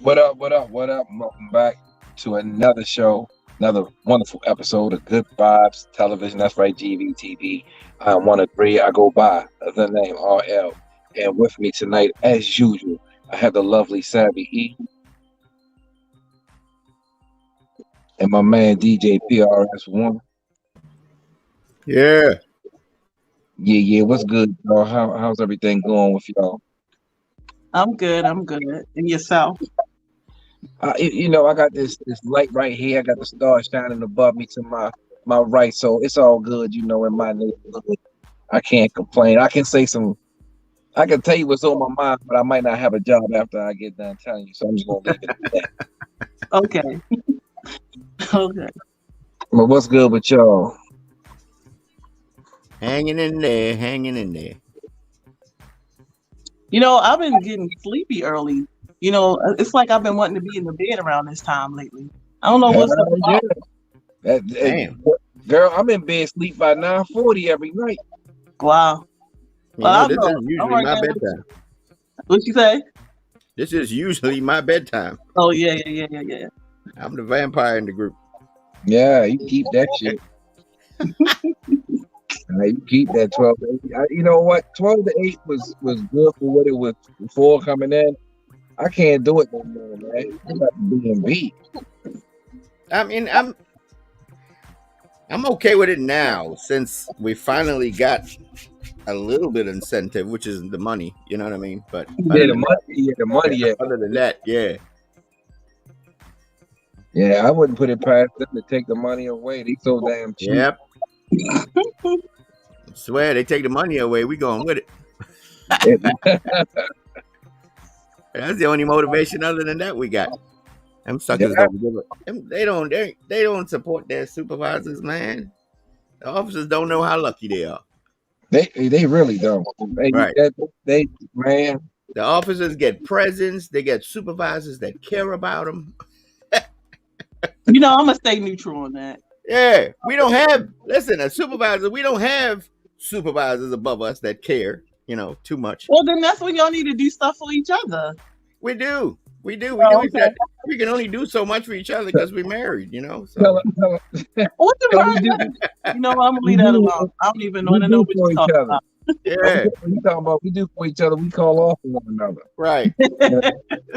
What up? What up? What up? Welcome back to another show, another wonderful episode of Good Vibes Television. That's right, GVTV. I'm one of three. I go by the name RL. And with me tonight, as usual, I have the lovely Savvy E and my man DJ PRS1. Yeah. Yeah. What's good, y'all? How's everything going with y'all? I'm good. And yourself? I got this light right here. I got the star shining above me to my right, so it's all good. In my neighborhood, I can't complain. I can tell you what's on my mind, but I might not have a job after I get done telling you. So I'm just gonna leave it at that. Okay. Okay. But what's good with y'all? Hanging in there. I've been getting sleepy early. It's like I've been wanting to be in the bed around this time lately. I don't know what's up. Damn. Girl, I'm in bed sleep by 9:40 every night. Wow. This is usually my bedtime. What you say? This is usually my bedtime. Oh yeah. I'm the vampire in the group. Yeah, you keep that shit. You keep that 12 to 8. You know what? 12 to 8 was good for what it was before coming in. I can't do it no more, man. I got to be in B. I mean, I'm okay with it now since we finally got a little bit of incentive, which is the money. You know what I mean? But the money. Yeah. Other than that, yeah. Yeah, I wouldn't put it past them to take the money away. They so damn cheap. Yep. I swear they take the money away. We going with it. That's the only motivation other than that we got. Them suckers don't give it. They don't support their supervisors, man. The officers don't know how lucky they are. They really don't. Right. Man. The officers get presents. They get supervisors that care about them. I'm gonna stay neutral on that. Yeah, we don't have. Listen, a supervisor. We don't have supervisors above us that care. Too much. Well, then that's when y'all need to do stuff for each other. We do. Okay. We can only do so much for each other because we're married. So. Tell her. What the I'm gonna leave that alone. I don't even want to know what you're talking about. Yeah, we talking about we do for each other. We call off for one another. Right.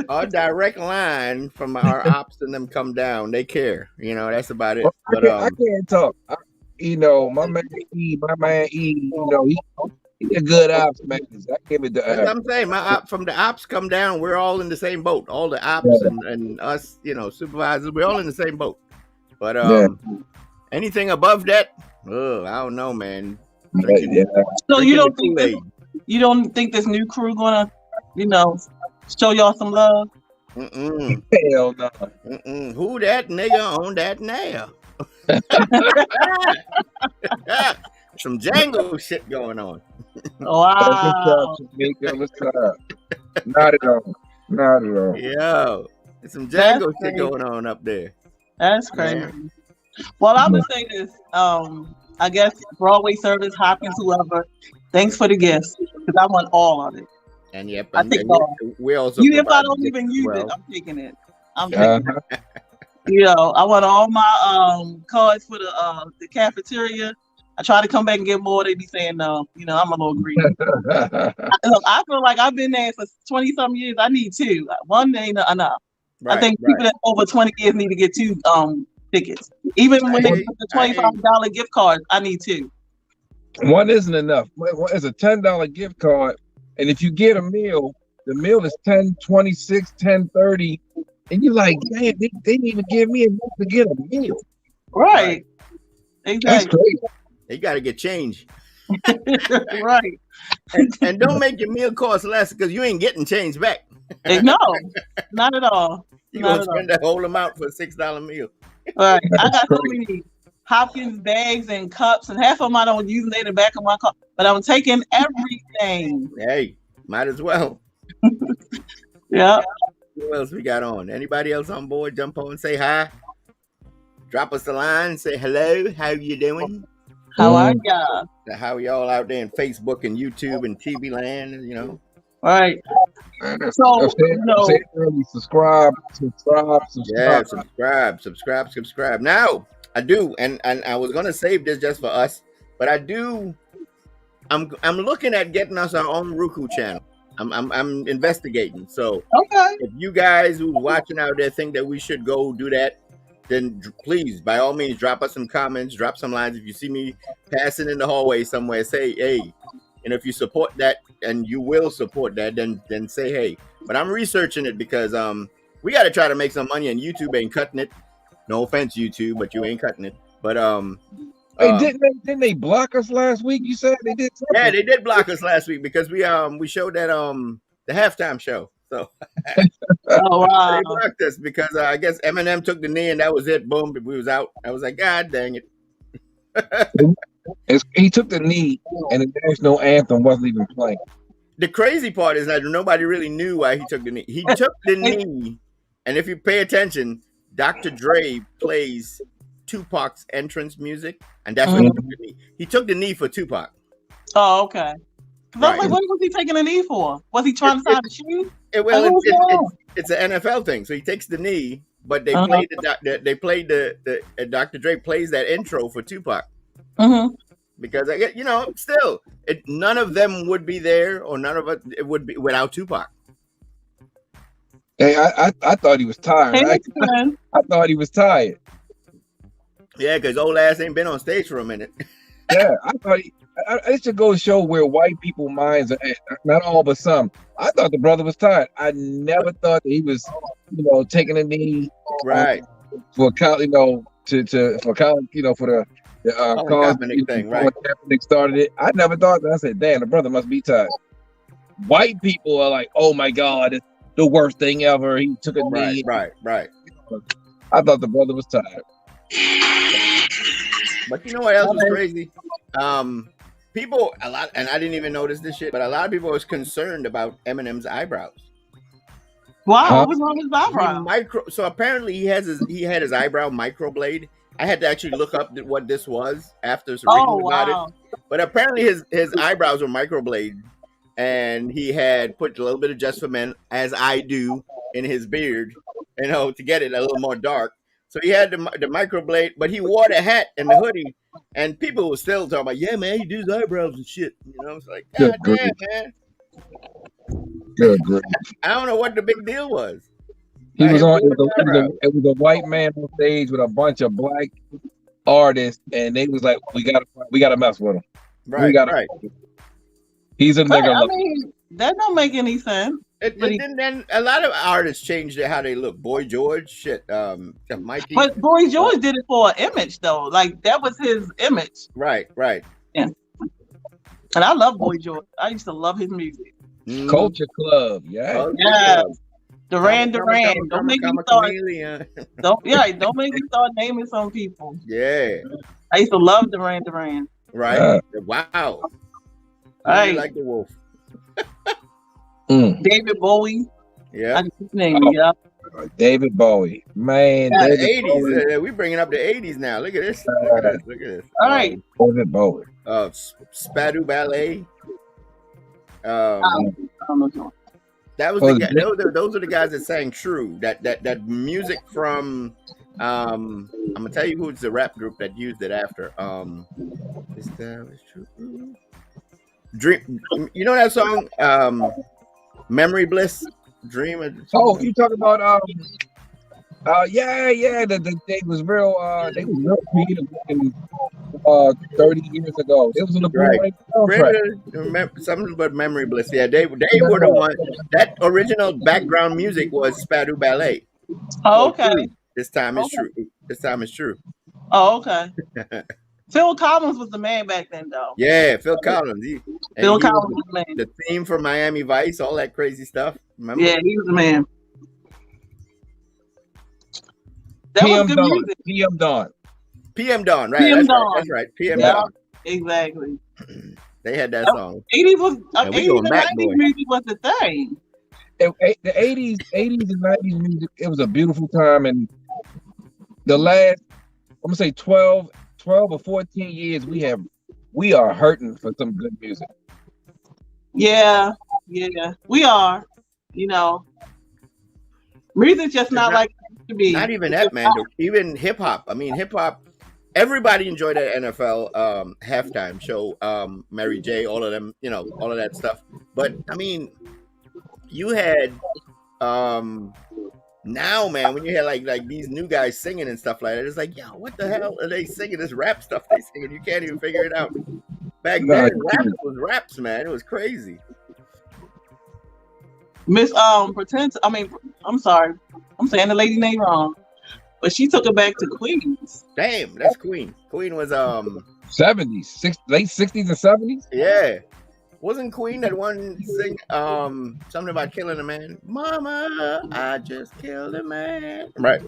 Our direct line from our ops and them come down. They care. That's about it. But I can't talk. My man E. He's a good ops man. I give it That's what I'm saying. From the ops come down, we're all in the same boat. All the ops and us, supervisors, we're all in the same boat. But anything above that, I don't know, man. So you don't think this new crew gonna, show y'all some love? Hell no. Who that nigga on that nail? Some Django shit going on. Wow. What's up? Not at all. Yo, there's some Django shit going on up there. That's crazy. Man. Well, I would say this. I guess Broadway Service, Hopkins, whoever. Thanks for the gifts because I want all of it. And yep, I think we also. If I don't even use it, I'm taking it. I want all my cards for the cafeteria. I try to come back and get more. They be saying no. I'm a little greedy. I feel like I've been there for 20-something years. I need 2. One ain't enough. Right, I think people that over 20 years need to get 2 tickets. Even when they get the $25 gift cards, I need 2. One isn't enough. It's a $10 gift card, and if you get a meal, the meal is $10, $26, $10, $30, and you're like, damn, they didn't even give me enough to get a meal. Right. Exactly. That's crazy. They got to get change. Right. And don't make your meal cost less because you ain't getting change back. No, not at all. You're going to spend that whole amount for a $6 meal. All right. I got so many Hopkins bags and cups, and half of them I don't use. They in the back of my car, but I'm taking everything. Hey, might as well. Yeah. Who else we got on? Anybody else on board? Jump on, say hi. Drop us a line, say hello. How you doing? How are y'all? How y'all out there in Facebook and YouTube and TV land? All right. So, you know, subscribe. Yeah, subscribe. Now I do, and I was gonna save this just for us, but I do. I'm looking at getting us our own Roku channel. I'm investigating. So okay. if you guys who's watching out there think that we should go do that, then please, by all means, drop us some comments, drop some lines. If you see me passing in the hallway somewhere, say hey. And if you support that, and you will support that, then say hey. But I'm researching it because we got to try to make some money, and YouTube ain't cutting it. No offense, YouTube, but you ain't cutting it. But hey, didn't they block us last week? You said they did something. Yeah, they did block us last week because we showed that the halftime show. So Oh wow. they blocked us because I guess Eminem took the knee and that was it. Boom, we was out. I was like, God dang it. He took the knee, and the national anthem wasn't even playing. The crazy part is that nobody really knew why he took the knee. He took the knee, and if you pay attention, Dr. Dre plays Tupac's entrance music, and that's when he took the knee. He took the knee for Tupac. Oh, okay. Because I was Right. like, what was he taking a knee for? Was he trying to sign the shoe? It's an NFL thing, so he takes the knee, but they played the Dr. Dre plays that intro for Tupac. Mm-hmm. Because still, none of them would be there, or none of it would be without Tupac. Hey, I thought he was tired. I thought he was tired. Yeah, because old ass ain't been on stage for a minute. Yeah, I thought it should go show where white people minds are at. Not all, but some. I thought the brother was tired. I never thought that he was, taking a knee, right? For for the cause thing, right? Kaepernick started it. I never thought that. I said, damn, the brother must be tired. White people are like, oh my God, it's the worst thing ever. He took a knee. Right. I thought the brother was tired. But you know what else was crazy? People a lot, and I didn't even notice this shit, but a lot of people was concerned about Eminem's eyebrows. Wow, what was wrong with his eyebrow? So apparently he had his eyebrow microblade. I had to actually look up what this was after reading about it. But apparently his eyebrows were microbladed, and he had put a little bit of Just for Men, as I do, in his beard, to get it a little more dark. So he had the microblade, but he wore the hat and the hoodie, and people were still talking about, yeah, man, he did his eyebrows and shit. It's like, God damn, man. Good grief. I don't know what the big deal was. He was on. It was a white man on stage with a bunch of black artists, and they was like, "We gotta mess with him." Right. He's a nigga. I mean, that don't make any sense. Then a lot of artists changed how they look. Boy George, shit. Mikey. But Boy George did it for an image, though. Like that was his image. Right. Yeah. And I love Boy George. I used to love his music. Culture Club, yeah. Duran. Don't make me start. Don't make me start naming some people. Yeah. I used to love Duran. Right. Wow. Right. Like the wolf. David Bowie. Yeah. His name. Yeah. David Bowie. Man. The 80s. We're bringing up the 80s now. Look at this. Look at this. All right. David Bowie. Spadu Ballet. I don't know. That was those are the guys that sang True. That music from I'm gonna tell you who's the rap group that used it after. This time is true. Dream. You know that song? Memory Bliss. Dream. You talking about they was real creative in 30 years ago. It was in the Remember something about Memory Bliss. Yeah, they were the one. That original background music was Spadu Ballet. Oh, okay. This time is true. Oh, okay. Phil Collins was the man back then, though. Yeah, Phil Collins. Phil Collins was the man. The theme for Miami Vice, all that crazy stuff. Remember? Yeah, he was the man. That was good music. PM Dawn, right? That's right. PM Dawn. Exactly. They had that song. 80s was 80s and 90s music was the thing. The 80s and 90s music, it was a beautiful time, and the last, I'm gonna say 12 or 14 years, we are hurting for some good music. Yeah, we are. You know, music's just not like it used to be. Not even that, man. Even hip hop. I mean, hip hop. Everybody enjoyed that NFL halftime show. Mary J, all of them. You know, all of that stuff. But I mean, you had now, man, when you hear like these new guys singing and stuff like that, it's like, yo, what the hell are they singing? This rap stuff they singing, you can't even figure it out. Back then, raps was raps, man. It was crazy. Miss I'm sorry, I'm saying the lady name wrong, but she took it back to Queens. Damn, that's Queen. Queen was 70s, late 60s and 70s. Yeah. Wasn't Queen that one sing something about killing a man? Mama, I just killed a man. Right.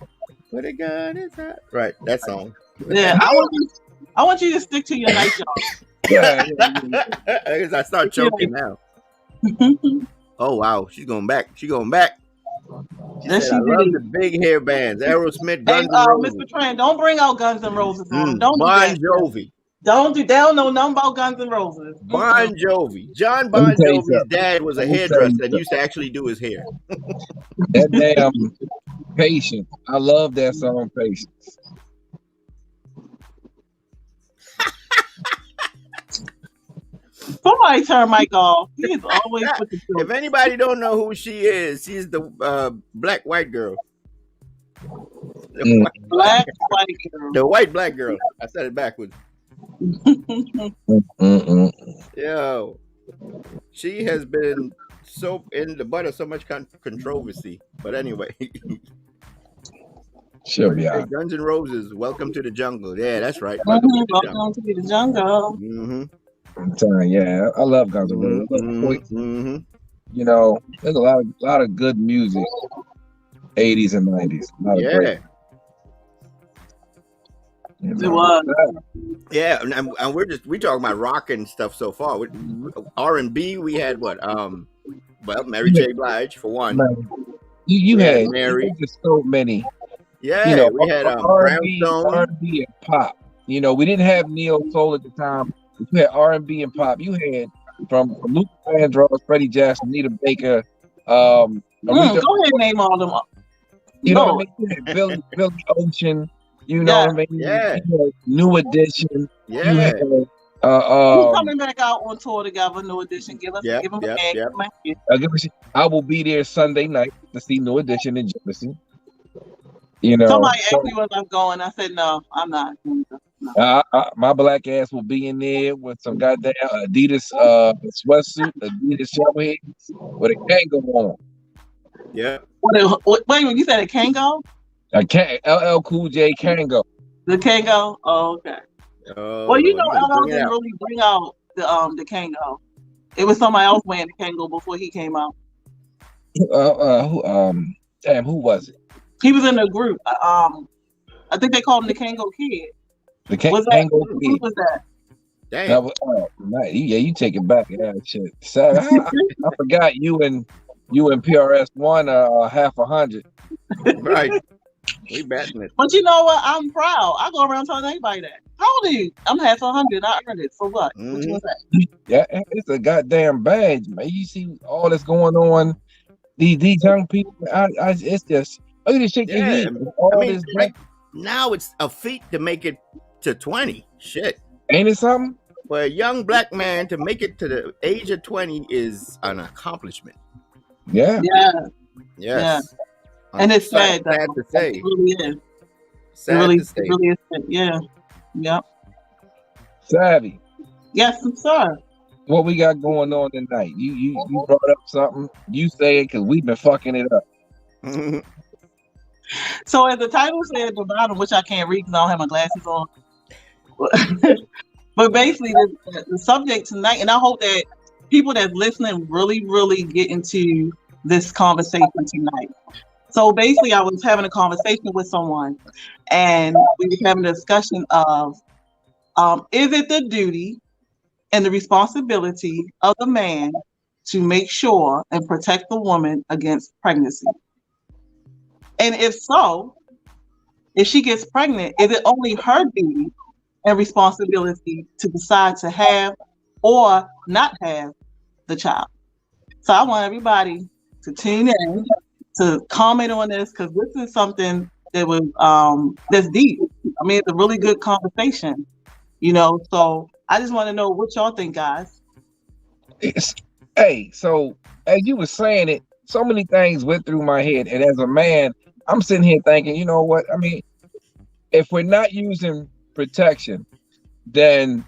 Put a gun inside. Right. That song. Yeah, I want you to stick to your night job. Yeah. Because I start choking now. Oh wow, she's going back. She said, I love the big hair bands. Aerosmith, Guns N' Roses. Mr. Tran, don't bring out Guns N' Roses. Don't Bon Jovi. They don't know nothing about Guns N' Roses. Bon Jovi. John Bon Jovi's dad was a hairdresser and used to actually do his hair. That damn Patience. I love that song, Patience. Somebody turn Mike off. He is always with the truth. If anybody don't know who she is, she's the black white girl. The black white girl. The white black girl. I said it backwards. Yo, she has been so in the butt of so much controversy. But anyway, she'll be out. Guns N' Roses, Welcome to the Jungle. Yeah, that's right. Welcome to the jungle. I'm telling you, yeah, I love Guns N' Roses. You know, there's a lot of good music, 80s and 90s. Yeah. It was. Yeah, and we talking about rock and stuff so far. R&B, we had what? Well, Mary J. Blige for one. You had Mary. Just so many. Yeah, you know, we had R&B, Brownstone. R&B and pop. You know, we didn't have neo soul at the time. You had R&B and pop. You had from Luther Vandross, Freddie Jackson, Anita Baker. Go ahead and name all them. You know what I mean? Billy Ocean. You know what I mean? Yeah. New Edition. Yeah. Who's coming back out on tour together? New Edition. Give them a hand. I will be there Sunday night to see New Edition in Jefferson. You know, somebody asked me where I'm going. I said no, I'm not. No. My black ass will be in there with some goddamn Adidas sweatsuit, Adidas showerheads with a Kango on. Yeah. Wait a minute, you said a Kango? LL Cool J Kango. The Kango? Oh, okay. Well, you know, LL didn't really bring out the Kango. It was somebody else wearing the Kango before he came out. Who was it? He was in the group. I think they called him the Kango Kid. The Kango Kid. Who was that? Damn. Yeah, you take it back. Yeah, shit. So, I forgot you and PRS won half 100. Right. We batting it. But you know what? I'm proud. I go around telling everybody that. How old are you? I'm half 100. I earned it. For what? What you want to say? Yeah, it's a goddamn badge, man. You see all that's going on. These young people, it's just look at this shit. Yeah, now it's a feat to make it to 20. Shit. Ain't it something? For a young black man to make it to the age of 20 is an accomplishment. Yeah. Yeah. Yes. Yeah. And it's sad. Sad to say. It really is. Sad to say. It really is. Yeah. Yep. Savvy. Yes, sir. What we got going on tonight? You brought up something. You say it because we've been fucking it up. So as the title said at the bottom, which I can't read because I don't have my glasses on. But basically the subject tonight, and I hope that people that's listening really, really get into this conversation tonight. So basically I was having a conversation with someone and we were having a discussion of is it the duty and the responsibility of the man to make sure and protect the woman against pregnancy? And if so, if she gets pregnant, is it only her duty and responsibility to decide to have or not have the child? So I want everybody to tune in, to comment on this, because this is something that was that's deep. I mean, it's a really good conversation, So I just want to know what y'all think, guys. So as you were saying it, so many things went through my head, and as a man, I'm sitting here thinking, you know what? I mean, if we're not using protection, then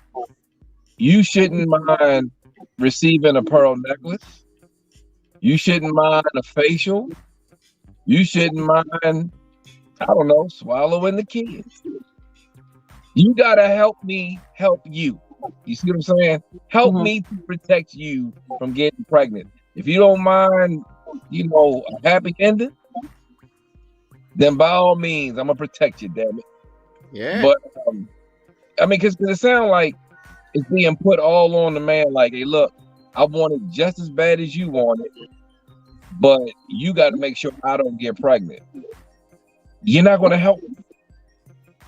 you shouldn't mind receiving a pearl necklace. You shouldn't mind a facial. You shouldn't mind, I don't know, swallowing the kids. You gotta help me help you. You see what I'm saying? Help me to protect you from getting pregnant. If you don't mind, a happy ending, then by all means, I'm gonna protect you, damn it. Yeah. But I mean, because it sounds like it's being put all on the man. Like, hey, look, I want it just as bad as you want it, but you got to make sure I don't get pregnant. You're not gonna help me.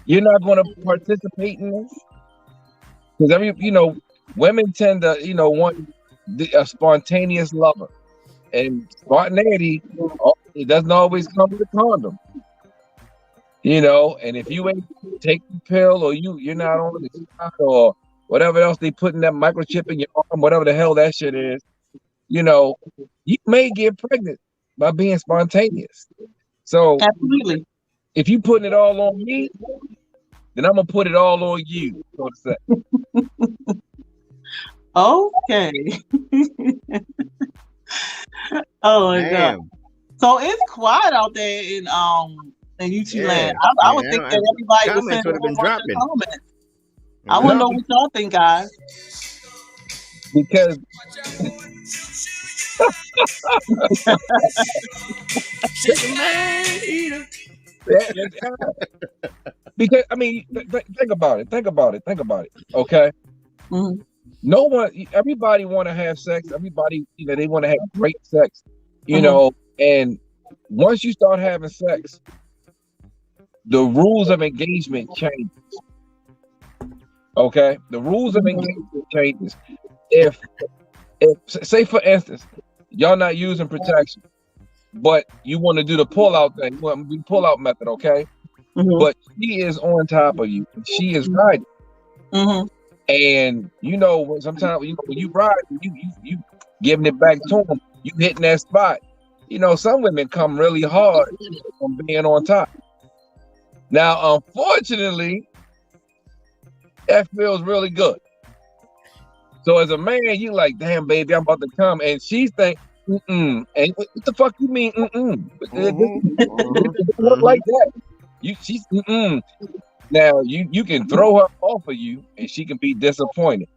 You're not gonna participate in this. Because women tend to, want a spontaneous lover, and spontaneity, it doesn't always come with a condom. And if you ain't take the pill, or you're not on the shot, or whatever else they put in that microchip in your arm, whatever the hell that shit is, you may get pregnant by being spontaneous. So absolutely, if you putting it all on me, then I'm gonna put it all on you, so to say. Okay. Oh my God. So it's quiet out there in YouTube land. I would think that everybody was saying been dropping. Comments. I want to know what y'all think, guys. Because because I mean, think about it. Okay. Mm-hmm. Everybody want to have sex. Everybody, they want to have great sex. And once you start having sex, the rules of engagement changes. Okay, the rules of engagement changes. If say for instance, y'all not using protection, but you want to do the pull-out thing, you want to do the pull-out method, okay? But she is on top of you. She is riding. And sometimes when you ride, you giving it back to them, you hitting that spot. Some women come really hard from being on top. Now, unfortunately, that feels really good. So as a man, you like, damn, baby, I'm about to come, and she's think, and what the fuck you mean, like that. She's Now you can throw her off of you, and she can be disappointed.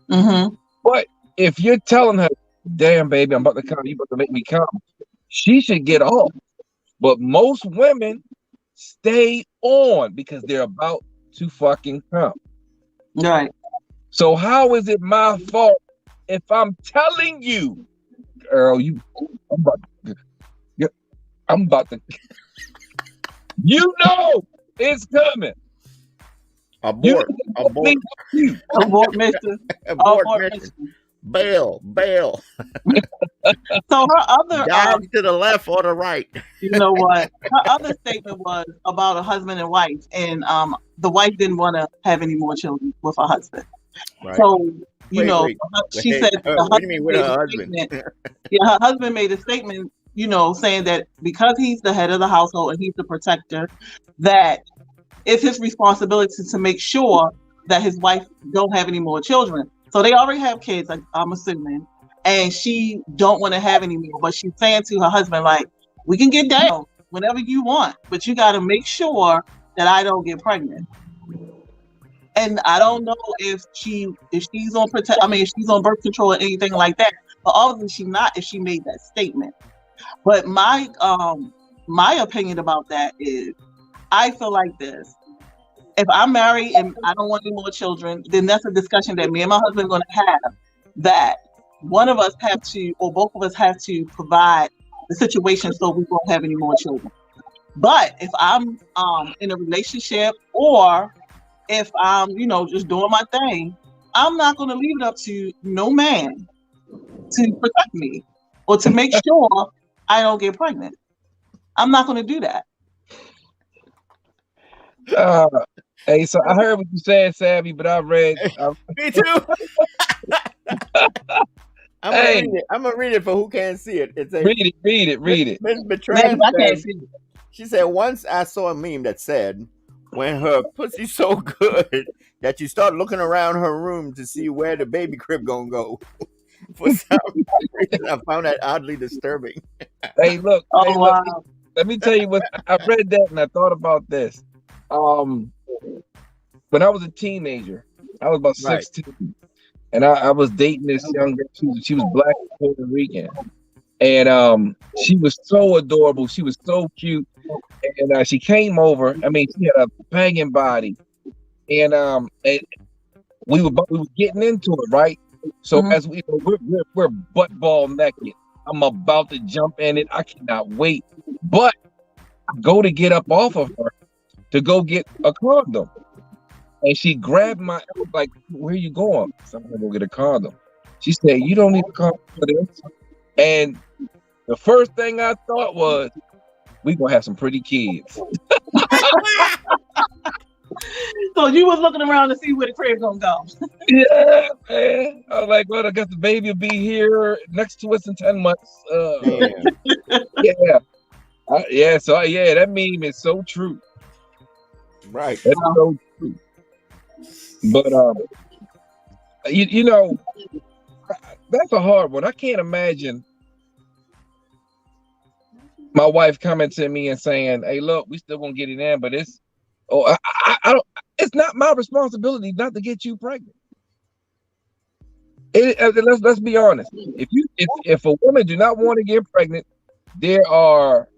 But if you're telling her, damn, baby, I'm about to come, you about to make me come, she should get off. But most women stay on because they're about to fucking come. Right. So how is it my fault if I'm telling you, girl, I'm about to it's coming. Abort mission. Bail. So her other dog to the left or the right. You know what? Her other statement was about a husband and wife, and the wife didn't want to have any more children with her husband. Right. So she said what do you mean with her husband? Her husband made a statement, saying that because he's the head of the household and he's the protector, that it's his responsibility to make sure that his wife don't have any more children. So they already have kids, I'm assuming, and she don't want to have any more. But she's saying to her husband, like, we can get down whenever you want, but you got to make sure that I don't get pregnant. And I don't know if she's on if she's on birth control or anything like that. But obviously she's not if she made that statement. But my opinion about that is, I feel like this. If I'm married and I don't want any more children, then that's a discussion that me and my husband are going to have, that one of us have to, or both of us have to provide the situation so we won't have any more children. But if I'm in a relationship, or if I'm, just doing my thing, I'm not going to leave it up to no man to protect me or to make sure I don't get pregnant. I'm not going to do that. Hey, so I heard what you said, Savvy, but I read. Me too. I'm gonna Hey, read it. I'm gonna read it for who can't see it. It's a read it. Miss Man, Bertrand I can't says, see it. she said, once I saw a meme that said, when her pussy's so good that you start looking around her room to see where the baby crib gonna go. For some reason, I found that oddly disturbing. Hey, look. Oh, Hey, look. wow. Let me tell you what I read that and I thought about this. When I was a teenager, I was about Right. 16, and I was dating this young girl. She was black and Puerto Rican, and she was so adorable. She was so cute, and she came over. I mean, she had a banging body, and we were getting into it, right? So Mhm. as we're butt ball naked. I'm about to jump in it. I cannot wait, but I go to get up off of her to go get a condom. And she grabbed my elbow, like, where you going? So I'm gonna go get a condom. She said, you don't need a condom for this. And the first thing I thought was, we gonna have some pretty kids. So you was looking around to see where the crib gonna go. Yeah, man. I was like, well, I guess the baby will be here next to us in 10 months. Damn. Yeah. Yeah, that meme is so true. Right. That's so true. But you know, that's a hard one. I can't imagine my wife coming to me and saying, "Hey, look, we still gonna get it in, but I don't. It's not my responsibility not to get you pregnant." Let's be honest. If a woman do not want to get pregnant, there are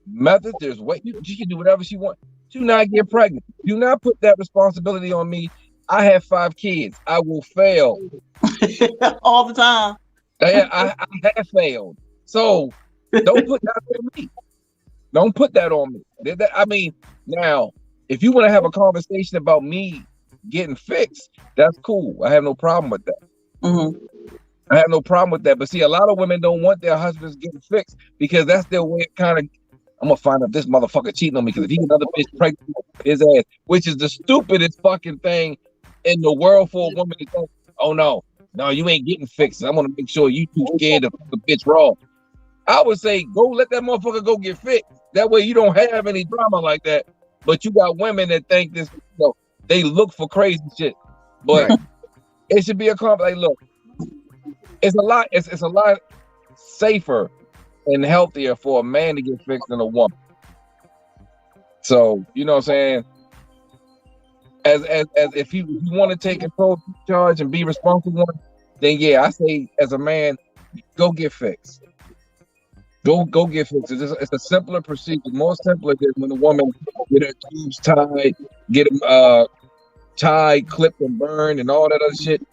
methods. There's way she can do whatever she wants. Do not get pregnant. Do not put that responsibility on me. I have 5 kids. I will fail all the time. I have failed. So don't put that on me. Don't put that on me. I mean, now, if you want to have a conversation about me getting fixed, that's cool. I have no problem with that. Mm-hmm. I have no problem with that. But see, a lot of women don't want their husbands getting fixed because that's their way of kind of, I'm gonna find out this motherfucker cheating on me because if he get another bitch pregnant, his ass, which is the stupidest fucking thing in the world for a woman to go, oh no, you ain't getting fixed. I'm gonna make sure you too scared to fuck the bitch raw. I would say go let that motherfucker go get fixed. That way you don't have any drama like that. But you got women that think this, they look for crazy shit. But Right. It should be a compliment. Like, look, it's a lot safer and healthier for a man to get fixed than a woman. So, you know what I'm saying? As if you want to take control, charge, and be responsible, then yeah, I say as a man, go get fixed. Go get fixed. It's a simpler procedure, more simpler than when a woman get her tubes tied, get them tied, clipped, and burned, and all that other shit.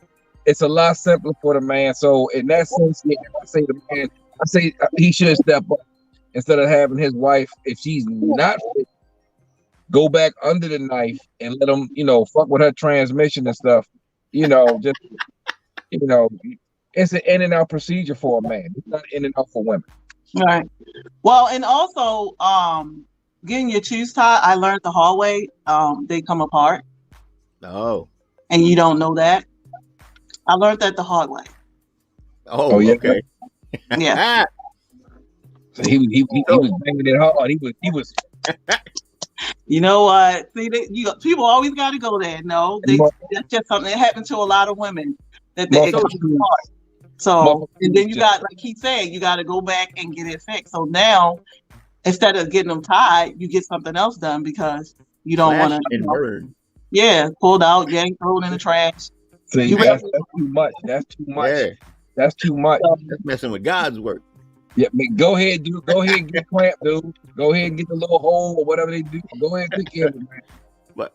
It's a lot simpler for the man. So in that sense, yeah, I say the man, I say he should step up instead of having his wife, if she's not fit, go back under the knife and let him, fuck with her transmission and stuff. Just it's an in and out procedure for a man. It's not in and out for women. Right. Well, and also, getting your tubes tied, I learned the hard way. They come apart. Oh. And you don't know that. I learned that the hard way. Oh, yeah. Okay. Yeah. So he was banging it hard. He was. You know what? See, people always got to go there. No, that's just something that happened to a lot of women. That it comes apart. So, and then you got, like he said, you got to go back and get it fixed. So now, instead of getting them tied, you get something else done because you don't want to. Yeah, pulled out, yanked, thrown in the trash. See, that's too much. That's too much. Yeah. That's too much. That's messing with God's work. Yeah, man, go ahead, dude. Go ahead and get clamped, dude. Go ahead and get the little hole or whatever they do. Go ahead and take care of it, man. But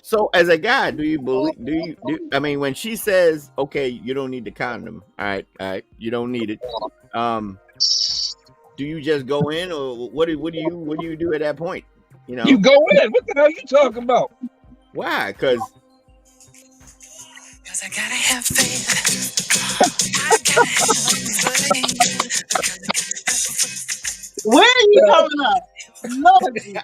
so, as a guy, do you believe? I mean, when she says, "Okay, you don't need the condom," all right, you don't need it. Do you just go in, or what do you do at that point? You go in. What the hell are you talking about? Why? Because I gotta have faith. I gotta have faith. Where are you coming up? Lord Jesus.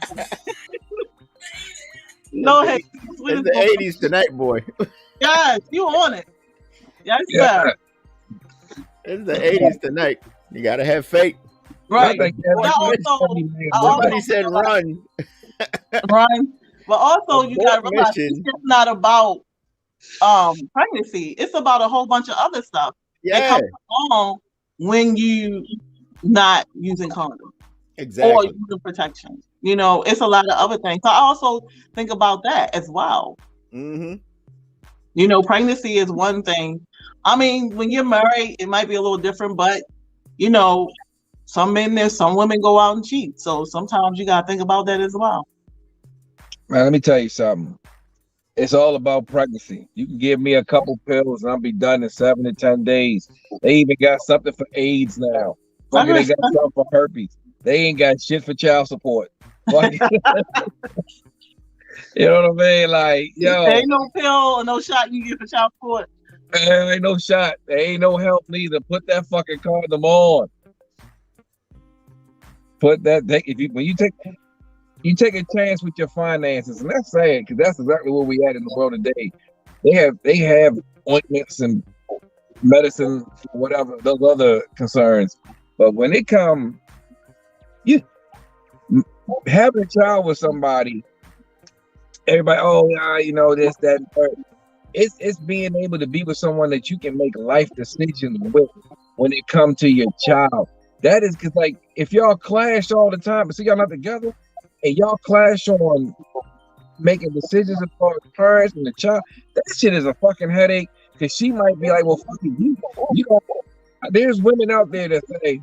No hate. It's the 80s tonight, boy. Yes, you on it. Yes, Yeah. sir. It's the 80s tonight. You gotta have faith. Right. I think Somebody said run. Right. But also you gotta Abort realize mission. it's just not about pregnancy. It's about a whole bunch of other stuff that Yeah, comes along when you not using condoms or exactly. using protection. You know, it's a lot of other things. So I also think about that as well. Mm-hmm. You know, pregnancy is one thing. I mean, when you're married, it might be a little different, but you know, some women go out and cheat. So sometimes you gotta think about that as well. Man, let me tell you something. It's all about pregnancy. You can give me a couple pills and I'll be done in 7 to 10 days. They even got something for AIDS now. Fucking, they got something for herpes. They ain't got shit for child support. Fucking, you know what I mean? Like, yo, there ain't no pill or no shot you get for child support. there ain't no shot. There ain't no help neither. Put that fucking condom on. Put that. When you take a chance with your finances, and that's sad because that's exactly where we at in the world today. They have ointments and medicine, whatever those other concerns, but when it come, you having a child with somebody, everybody, oh yeah, you know this, that, and third. It's being able to be with someone that you can make life decisions with when it comes to your child. That is because, like, if y'all clash all the time, but see y'all not together, and y'all clash on making decisions about parents and the child, that shit is a fucking headache. Because she might be like, well, fuck you. You know, there's women out there that say,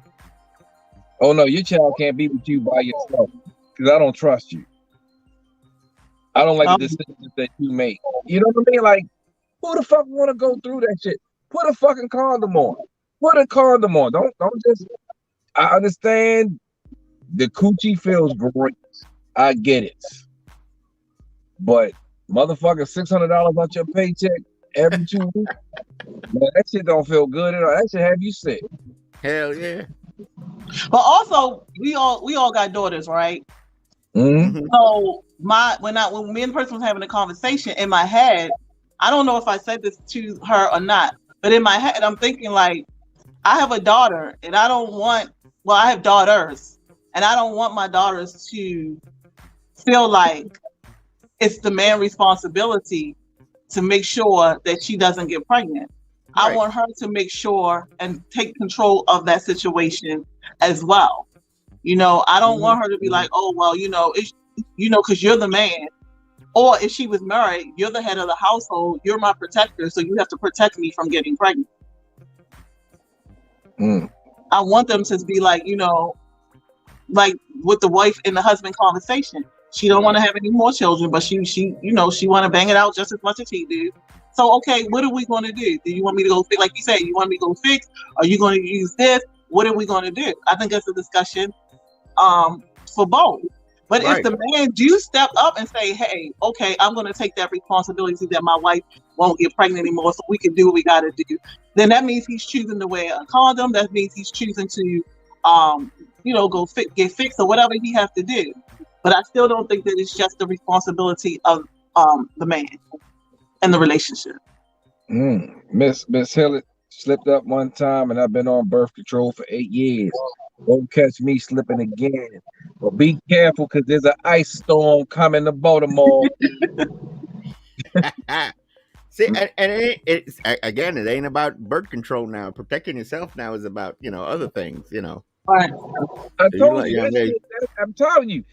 oh no, your child can't be with you by yourself because I don't trust you. I don't like the decisions that you make. You know what I mean? Like, who the fuck want to go through that shit? Put a fucking condom on. Put a condom on. Don't just. I understand the coochie feels great. I get it. But motherfucker, $600 out your paycheck every 2 weeks. Man, that shit don't feel good at all. That should have you sick. Hell yeah. But also, we all got daughters, right? Mm-hmm. So when me and the person was having a conversation in my head, I don't know if I said this to her or not, but in my head, I'm thinking like, I have a daughter, and I have daughters, and I don't want my daughters to feel like it's the man's responsibility to make sure that she doesn't get pregnant. Right. I want her to make sure and take control of that situation as well. You know, I don't want her to be like, oh, well, because you're the man. Or if she was married, you're the head of the household, you're my protector, so you have to protect me from getting pregnant. I want them to be like, like with the wife and the husband conversation. She don't want to have any more children, but she want to bang it out just as much as he do. So, okay, what are we going to do? Do you want me to go fix, like you said, you want me to go fix? Are you going to use this? What are we going to do? I think that's a discussion for both. But if the man do step up and say, hey, okay, I'm going to take that responsibility that my wife won't get pregnant anymore, so we can do what we got to do, then that means he's choosing to wear a condom. That means he's choosing to, get fixed or whatever he has to do. But I still don't think that it's just the responsibility of the man and the relationship. Miss Hillett slipped up one time, and I've been on birth control for 8 years. Don't catch me slipping again. But be careful, because there's an ice storm coming to Baltimore. See, and it ain't about birth control now. Protecting yourself now is about, other things, Right. I told you, I'm telling you,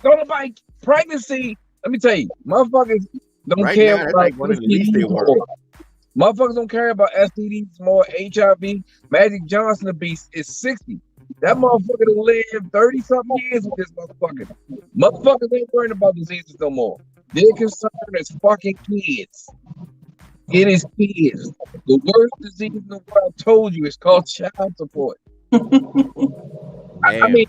don't nobody pregnancy. Let me tell you, motherfuckers don't care about like one of the least they worry. Motherfuckers don't care about STDs more, HIV. Magic Johnson, the beast, is 60. That motherfucker done lived 30-something years with this motherfucker. Motherfuckers ain't worrying about diseases no more. Their concern is fucking kids. It is kids. The worst disease in the world, I told you, it's called child support. I mean,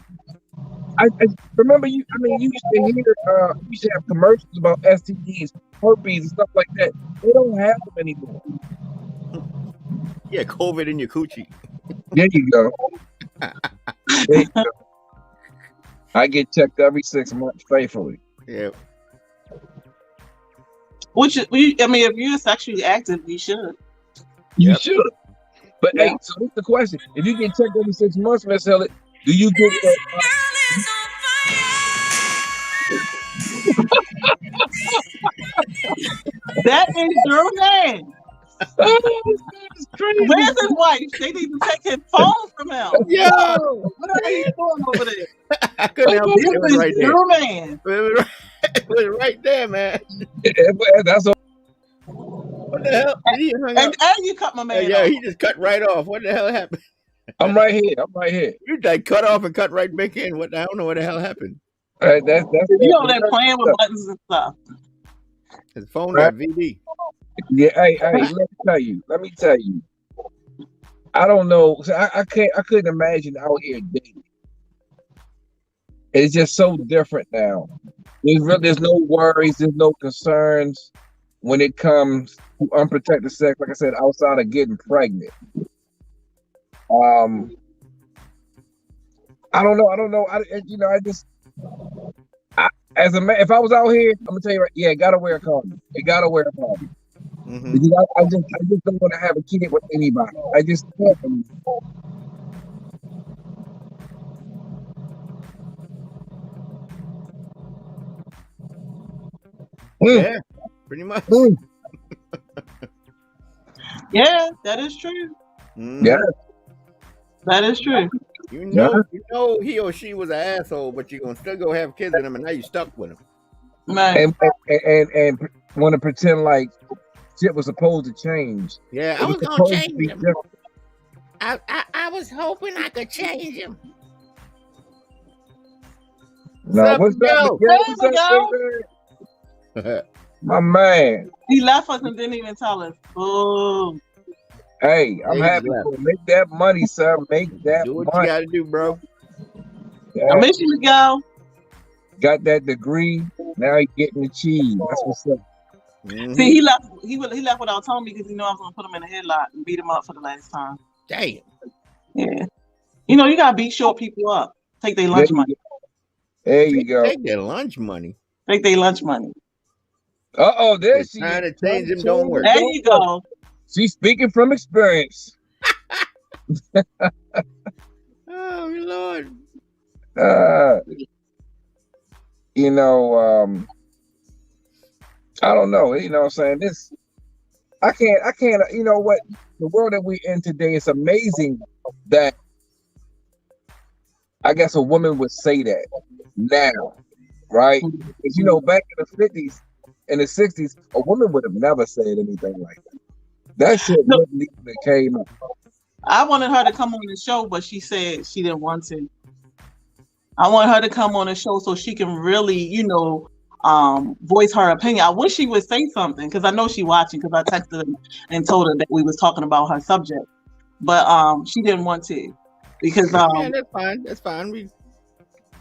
I remember you. I mean, you used to hear, you used to have commercials about STDs, herpes, and stuff like that. They don't have them anymore. Yeah, COVID in your coochie. There you go. There you go. I get checked every 6 months faithfully. Yeah. I mean, if you're sexually active, you should. You Yep. should. But Yeah. hey, so here's the question: if you get checked every 6 months, Miss Elliott, do you get This that? girl is on That is your man. Oh, that's crazy. Where's his wife? They need to take his phone from him. Yo, What are you doing over there? I couldn't help This it. It was is right there. your man. It was right there, man. That's all. What the hell? He hung And, up. and you cut my man Yeah, off. he just cut right off. What the hell happened? I'm right here. I'm right here. You like cut off and cut right back in. What? I don't know what the hell happened. That's You over there playing with buttons and stuff. His phone Right. got VD. Yeah. Hey, let me tell you. I don't know. So I couldn't imagine out here dating. It's just so different now. There's no worries, there's no concerns when it comes to unprotected sex. Like I said, outside of getting pregnant. I don't know. As a man, if I was out here, I'm gonna tell you right. Yeah, gotta wear a condom. You gotta wear a condom. Mm-hmm. Because I just don't want to have a kid with anybody. I just can't. Yeah, pretty much. Yeah, that is true. Mhm. Yeah. That is true. You know he or she was an asshole, but you're gonna still go have kids with him, and now you stuck with him. Right. And want to pretend like shit was supposed to change. Yeah, It I was was gonna supposed to change be him. different. I was hoping I could change him. No, What's what's up, Miguel? up, Miguel? Hey, What's up, Miguel. baby? My man. He left us and didn't even tell us. Oh, Hey, I'm Yeah, he happy left. to make that money, sir. Make that Do what you money. gotta do, bro. Yeah. I miss you, Miguel. Got that degree. Now he getting the cheese. That's what's up. Mhm. See, he left. He left without telling me because he knew I was gonna put him in a headlock and beat him up for the last time. Damn. Yeah. You know, you gotta beat short people up. Take their lunch money. There you go. Take their lunch money. Take their lunch money. Uh-oh, there They're she trying is. to change them don't work. There you go. She's speaking from experience. Oh Lord. You know, I don't know. You know what I'm saying? This I can't, you know what? The world that we're in today, it's amazing that I guess a woman would say that now, right? Because you know, back in the 50s and the 60s, a woman would have never said anything like that. That shit No. wouldn't even have came up. I wanted her to come on the show, but she said she didn't want to. I want her to come on the show so she can really, you know, voice her opinion. I wish she would say something because I know she's watching because I texted her and told her that we was talking about her subject, but she didn't want to because Yeah, that's fine. That's fine. We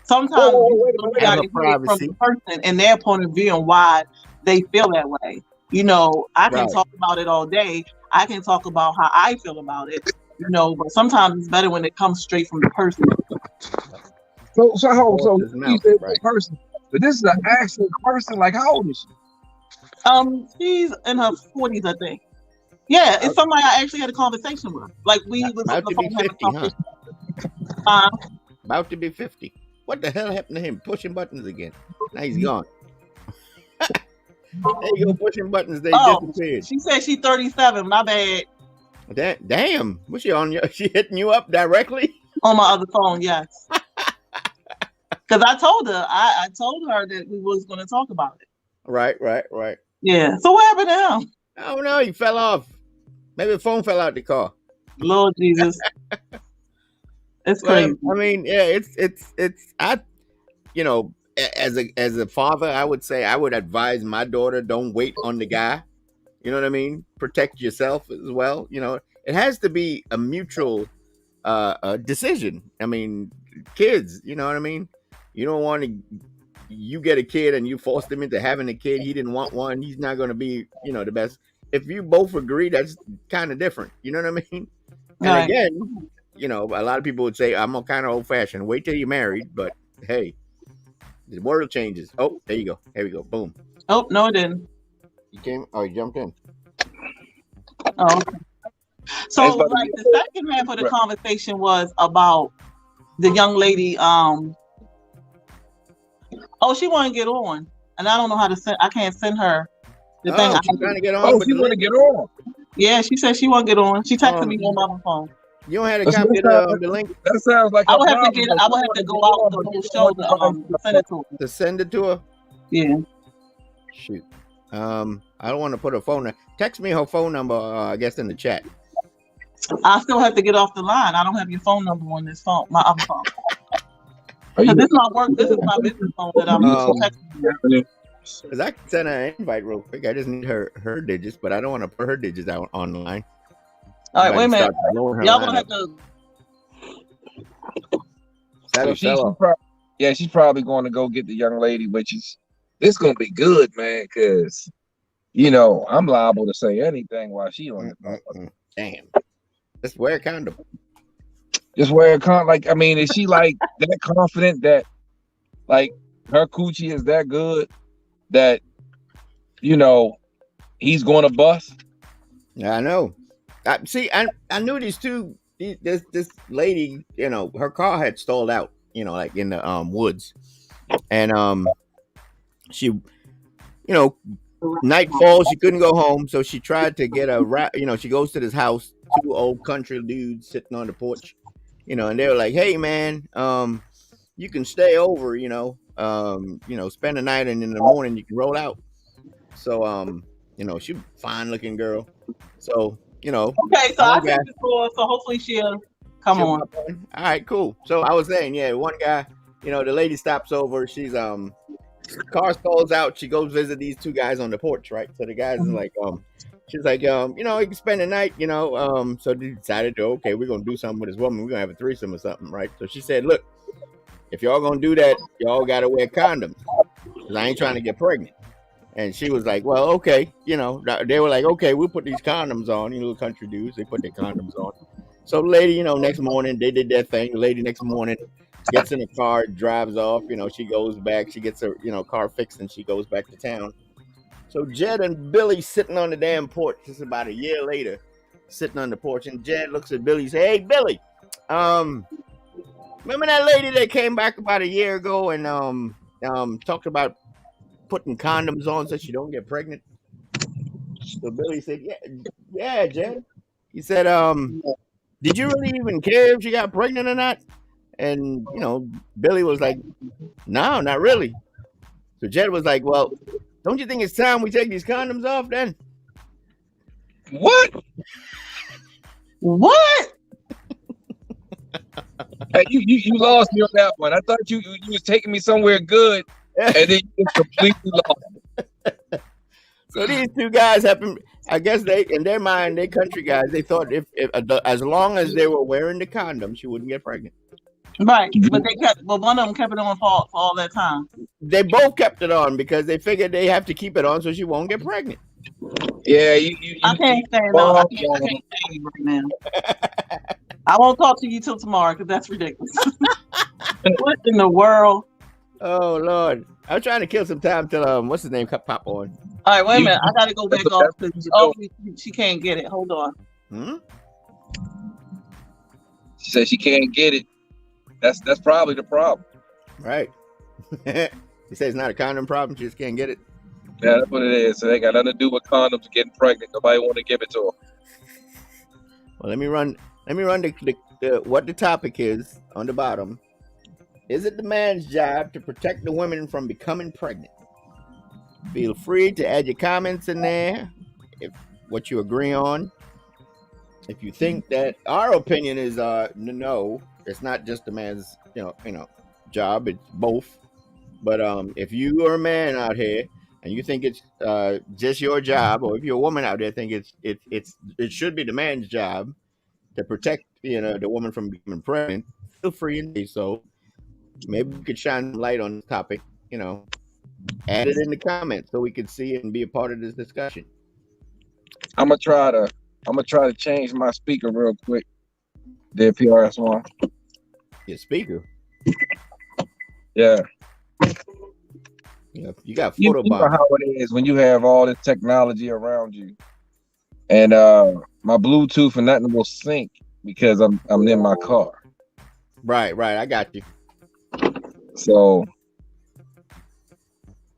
sometimes wait a you minute. got Have to a hear it from privacy. the person and their point of view and why they feel that way. You know, I can Right. talk about it all day. I can talk about how I feel about it. You know, but sometimes it's better when it comes straight from the person. So you His mouth, said right. person, but this is an actual person. Like, how old is she? She's in her 40s, I think. Yeah, it's somebody I actually had a conversation with. Like we was on About the to be phone having a 50, huh? conversation. About to be 50. What the hell happened to him? Pushing buttons again. Now he's gone. There you go, pushing buttons. They Oh, disappeared. she said she's 37. My bad. Damn. Was she on your? She hitting you up directly? On my other phone, yes. Because I told her, I told her that we was going to talk about it. Right. Yeah. So what happened to him? I don't know. He fell off. Maybe the phone fell out the car. Lord Jesus. It's Well, crazy. I mean, yeah, it's I, you know, as a father, I would say I would advise my daughter, don't wait on the guy. You know what I mean? Protect yourself as well. You know, it has to be a mutual decision. I mean, kids, you know what I mean? You don't want to. You get a kid and you forced him into having a kid. He didn't want one. He's not going to be, the best. If you both agree, that's kind of different. You know what I mean? And Right. again, a lot of people would say I'm kind of old fashioned. Wait till you're married, but hey, the world changes. Oh, there you go. Here we go. Boom. Oh, no, it didn't. You came. Oh, you jumped in. Oh, okay. So, like, the second half of the conversation was about the young lady. She want to get on, and I don't know how to send. I can't send her the thing. She's trying to get on. Oh, she want to get on. Yeah, she said she want to get on. She texted me on my phone. You don't have to copy the link. That sounds like I would have to go out the whole show to send it to her. To send it to her. Yeah. Shoot. I don't want to put her phone. Text me her phone number. I guess in the chat. I still have to get off the line. I don't have your phone number on this phone, my other phone. Because this is my work. This is my business phone that I'm texting. Because I can send her an invite real quick. I just need her digits, but I don't want to put her digits out online. All right, wait a minute. Y'all gonna have to. So she's probably going to go get the young lady, which is this gonna be good, man. Because I'm liable to say anything while she on the Damn. Just wear a condom. Just wear a condom. Like, I mean, is she like that confident that like her coochie is that good that he's going to bust? Yeah, I know. I knew these two. This lady, her car had stalled out. Like in the woods, and she, nightfall, she couldn't go home, so she tried to get she goes to this house, two old country dudes sitting on the porch, and they were like, hey man, you can stay over, spend the night, and in the morning you can roll out. So she's a fine looking girl. So okay, so I think so hopefully she'll come on. All right, cool. So I was saying, one guy, the lady stops over, she's car stalls out, she goes visit these two guys on the porch, right? So the guys are like, she's like, you can spend the night, so they decided to, okay, we're gonna do something with this woman, we're gonna have a threesome or something, right? So she said, look, if y'all gonna do that, y'all gotta wear condoms, because I ain't trying to get pregnant. And she was like, well, okay, they were like, okay, we'll put these condoms on, little country dudes, they put their condoms on. So the lady, next morning, they did their thing. The lady next morning gets in the car, drives off, she goes back, she gets her, car fixed, and she goes back to town. So Jed and Billy sitting on the damn porch, just about a year later, sitting on the porch, and Jed looks at Billy and says, hey, Billy, remember that lady that came back about a year ago and talked about putting condoms on so she don't get pregnant? So Billy said, yeah, Jed. He said, did you really even care if she got pregnant or not? And, Billy was like, no, not really. So Jed was like, well, don't you think it's time we take these condoms off then? What? Hey, you lost me on that one. I thought you was taking me somewhere good, and then you just completely lost. So these two guys happened. I guess they, in their mind, they country guys, they thought if as long as they were wearing the condom, she wouldn't get pregnant. Right, but one of them kept it on for all that time. They both kept it on because they figured they have to keep it on so she won't get pregnant. Yeah, I can't stand no. I can't stand you right now. I won't talk to you till tomorrow because that's ridiculous. What in the world? Oh Lord, I was trying to kill some time till what's his name pop on. All right, wait a minute. I gotta go back off because she can't get it. Hold on. She said she can't get it. That's probably the problem. Right. He says it's not a condom problem. She just can't get it. Yeah, that's what it is. So they got nothing to do with condoms getting pregnant. Nobody want to give it to her. Well, let me run the what the topic is on the bottom. Is it the man's job to protect the women from becoming pregnant? Feel free to add your comments in there if what you agree on. If you think that our opinion is no, it's not just the man's job, it's both. But if you are a man out here and you think it's just your job, or if you're a woman out there think it should be the man's job to protect the woman from becoming pregnant, feel free and do so. maybe we could shine some light on this topic. Add it in the comments so we could see it and be a part of this discussion. I'm gonna try to change my speaker real quick. The PRS1. Your speaker. Yeah. You got You photo know bomb. how it is when you have all this technology around you, and my Bluetooth and nothing will sync because I'm in my car. Right. I got you. So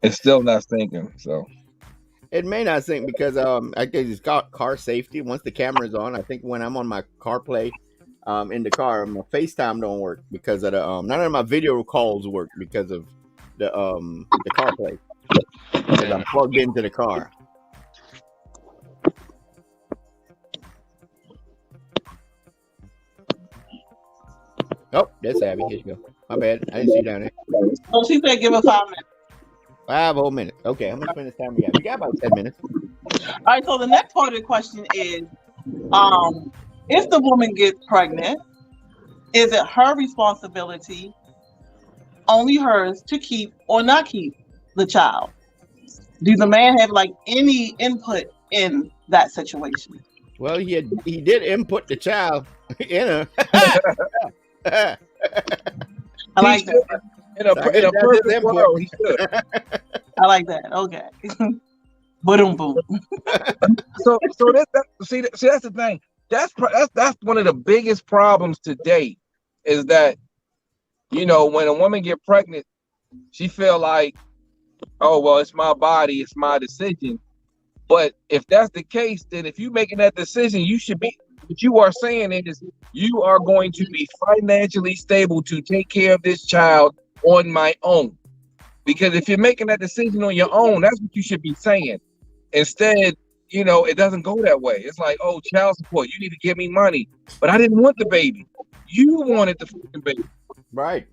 it's still not syncing. So It may not sync because I guess it's got car safety. Once the camera's on, I think when I'm on my CarPlay, in the car, my FaceTime don't work because of the none of my video calls work because of the CarPlay. Because I'm plugged into the car. Oh, that's Abby. Here you go. My bad. I didn't see you down there. So she said, give her 5 minutes. 5 whole minutes. Okay, how much minutes time we got? We got about 10 minutes. All right. So the next part of the question is, if the woman gets pregnant, is it her responsibility, only hers, to keep or not keep the child? Do the man have like any input in that situation? Well, he did input the child in her. I like that. In a perfect world, he should. I like that. Okay. Boom, boom. So see that's the thing. That's one of the biggest problems today, is that when a woman get pregnant, she feel like, oh well, it's my body, it's my decision. But if that's the case, then if you're making that decision, you should be. What you are saying is you are going to be financially stable to take care of this child on my own. Because if you're making that decision on your own, that's what you should be saying. Instead, it doesn't go that way. It's like, oh, child support, you need to give me money. But I didn't want the baby. You wanted the fucking baby. Right.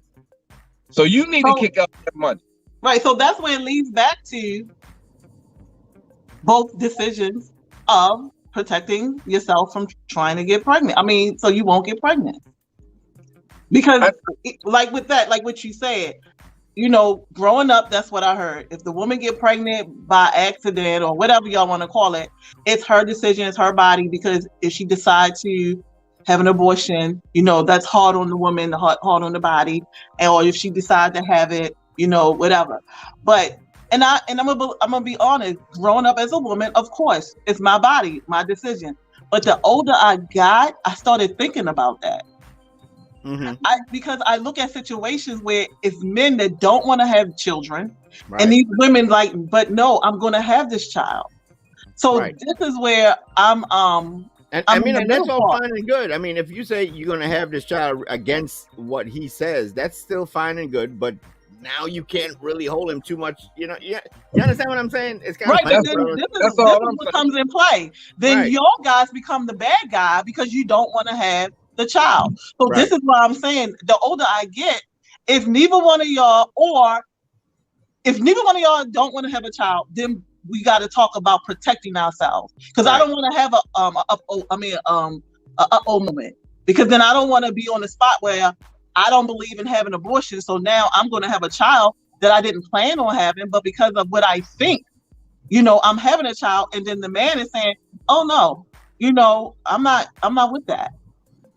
So you need to kick out that money. Right. So that's where it leads back to both decisions of protecting yourself from trying to get pregnant. I mean, so you won't get pregnant. Because like with that, like what you said, growing up, that's what I heard. If the woman get pregnant by accident or whatever y'all want to call it, it's her decision, it's her body. Because if she decides to have an abortion, that's hard on the woman, hard on the body. Or if she decides to have it, whatever. But and I'm gonna be honest. Growing up as a woman, of course, it's my body, my decision. But the older I got, I started thinking about that. Mm-hmm. Because I look at situations where it's men that don't want to have children, right. And these women like, but no, I'm going to have this child. So right. This is where I'm. And I mean, that's all fine and good. I mean, if you say you're going to have this child against what he says, that's still fine and good. But now you can't really hold him too much. You understand what I'm saying? It's kind right. of But then this is what comes in play. Then right. y'all guys become the bad guy because you don't want to have the child. So right. This is why I'm saying the older I get, if neither one of y'all don't want to have a child, then we got to talk about protecting ourselves. Because right. I don't want to have a moment. Because then I don't want to be on the spot where I don't believe in having abortion. So now I'm going to have a child that I didn't plan on having, but because of what I think, I'm having a child, and then the man is saying, "Oh no, I'm not with that."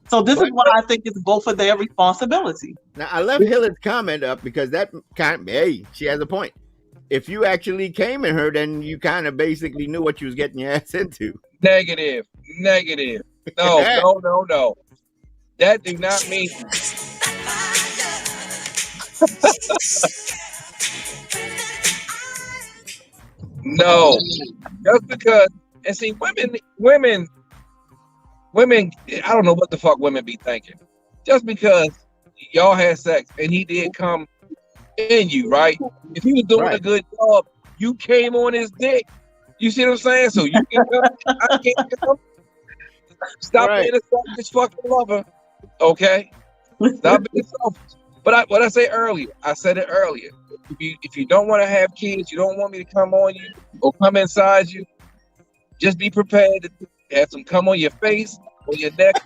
So this is what I think is both of their responsibility. Now I left Hillard's comment up because she has a point. If you actually came in her, then you kind of basically knew what you was getting your ass into. Negative. No. That do not mean. No, just because, and see, women, I don't know what the fuck women be thinking. Just because y'all had sex and he did come in you, right? If he was doing a good job, you came on his dick. You see what I'm saying? So you can come, I can't come. Stop being a selfish fucking lover, okay? Stop being selfish. But what I said it earlier. If you don't want to have kids, you don't want me to come on you or come inside you, just be prepared to have some come on your face or your neck.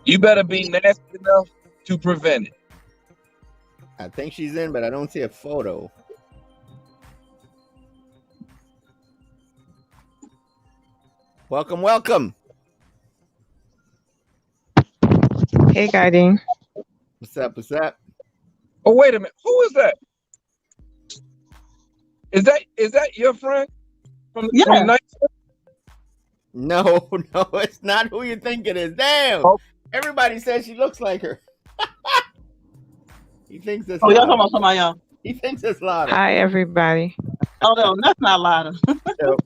You better be nasty enough to prevent it. I think she's in, but I don't see a photo. Welcome, welcome. Hey, Guiding. What's up? What's up? Oh, wait a minute. Who is that? Is that your friend from the night? No, it's not who you think it is. Damn. Oh. Everybody says she looks like her. He thinks it's Oh, y'all Lada. talking about somebody else? He thinks it's Lada. Hi, everybody. Oh, no, that's not Lada. Yep.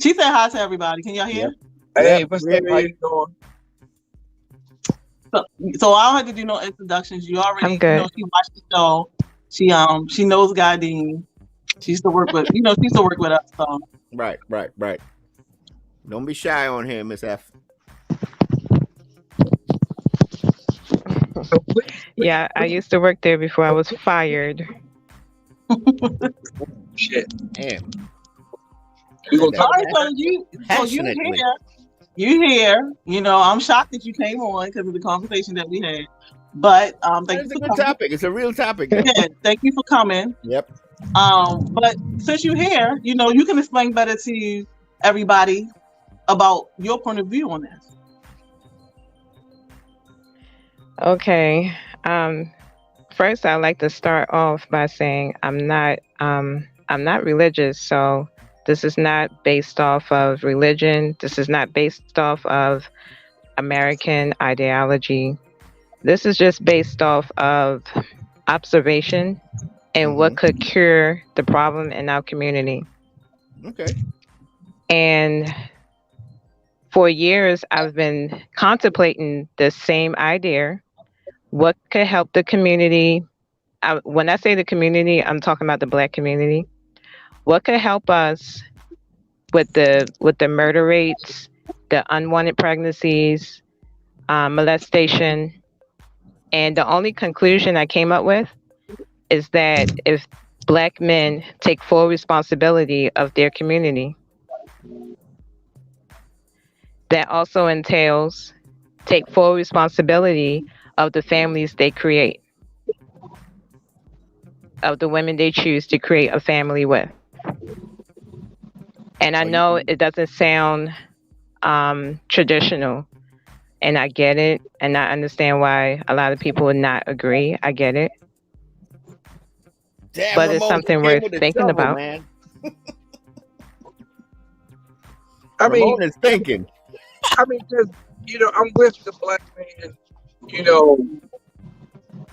She said hi to everybody. Can y'all hear? Hey, Yep, what's yeah, up? How you doing? So I don't have to do no introductions. You already, I'm good. she watched the show. She knows Guy Dean. She used to work with, she used to work with us. So Right. Don't be shy on here, Miss F. Yeah, I used to work there before I was fired. Shit. Damn. We gonna all talk right, so you Passionately. here. You here. I'm shocked that you came on because of the conversation that we had. But thank It's you a for good coming. topic. It's a real topic. Yeah, thank you for coming. Yep. But since you're here, you can explain better to everybody about your point of view on this. Okay. First, I'd like to start off by saying I'm not religious, so this is not based off of religion. This is not based off of American ideology. This is just based off of observation and what could cure the problem in our community. Okay. And for years, I've been contemplating the same idea. What could help the community? When I say the community, I'm talking about the Black community. What could help us with the murder rates, the unwanted pregnancies, molestation? And the only conclusion I came up with is that if Black men take full responsibility of their community, that also entails take full responsibility of the families they create, of the women they choose to create a family with. And I know it doesn't sound traditional, and I get it, and I understand why a lot of people would not agree. I get it. Damn, but it's something worth thinking about. Man. I mean, Ramon is thinking. because I'm with the Black man.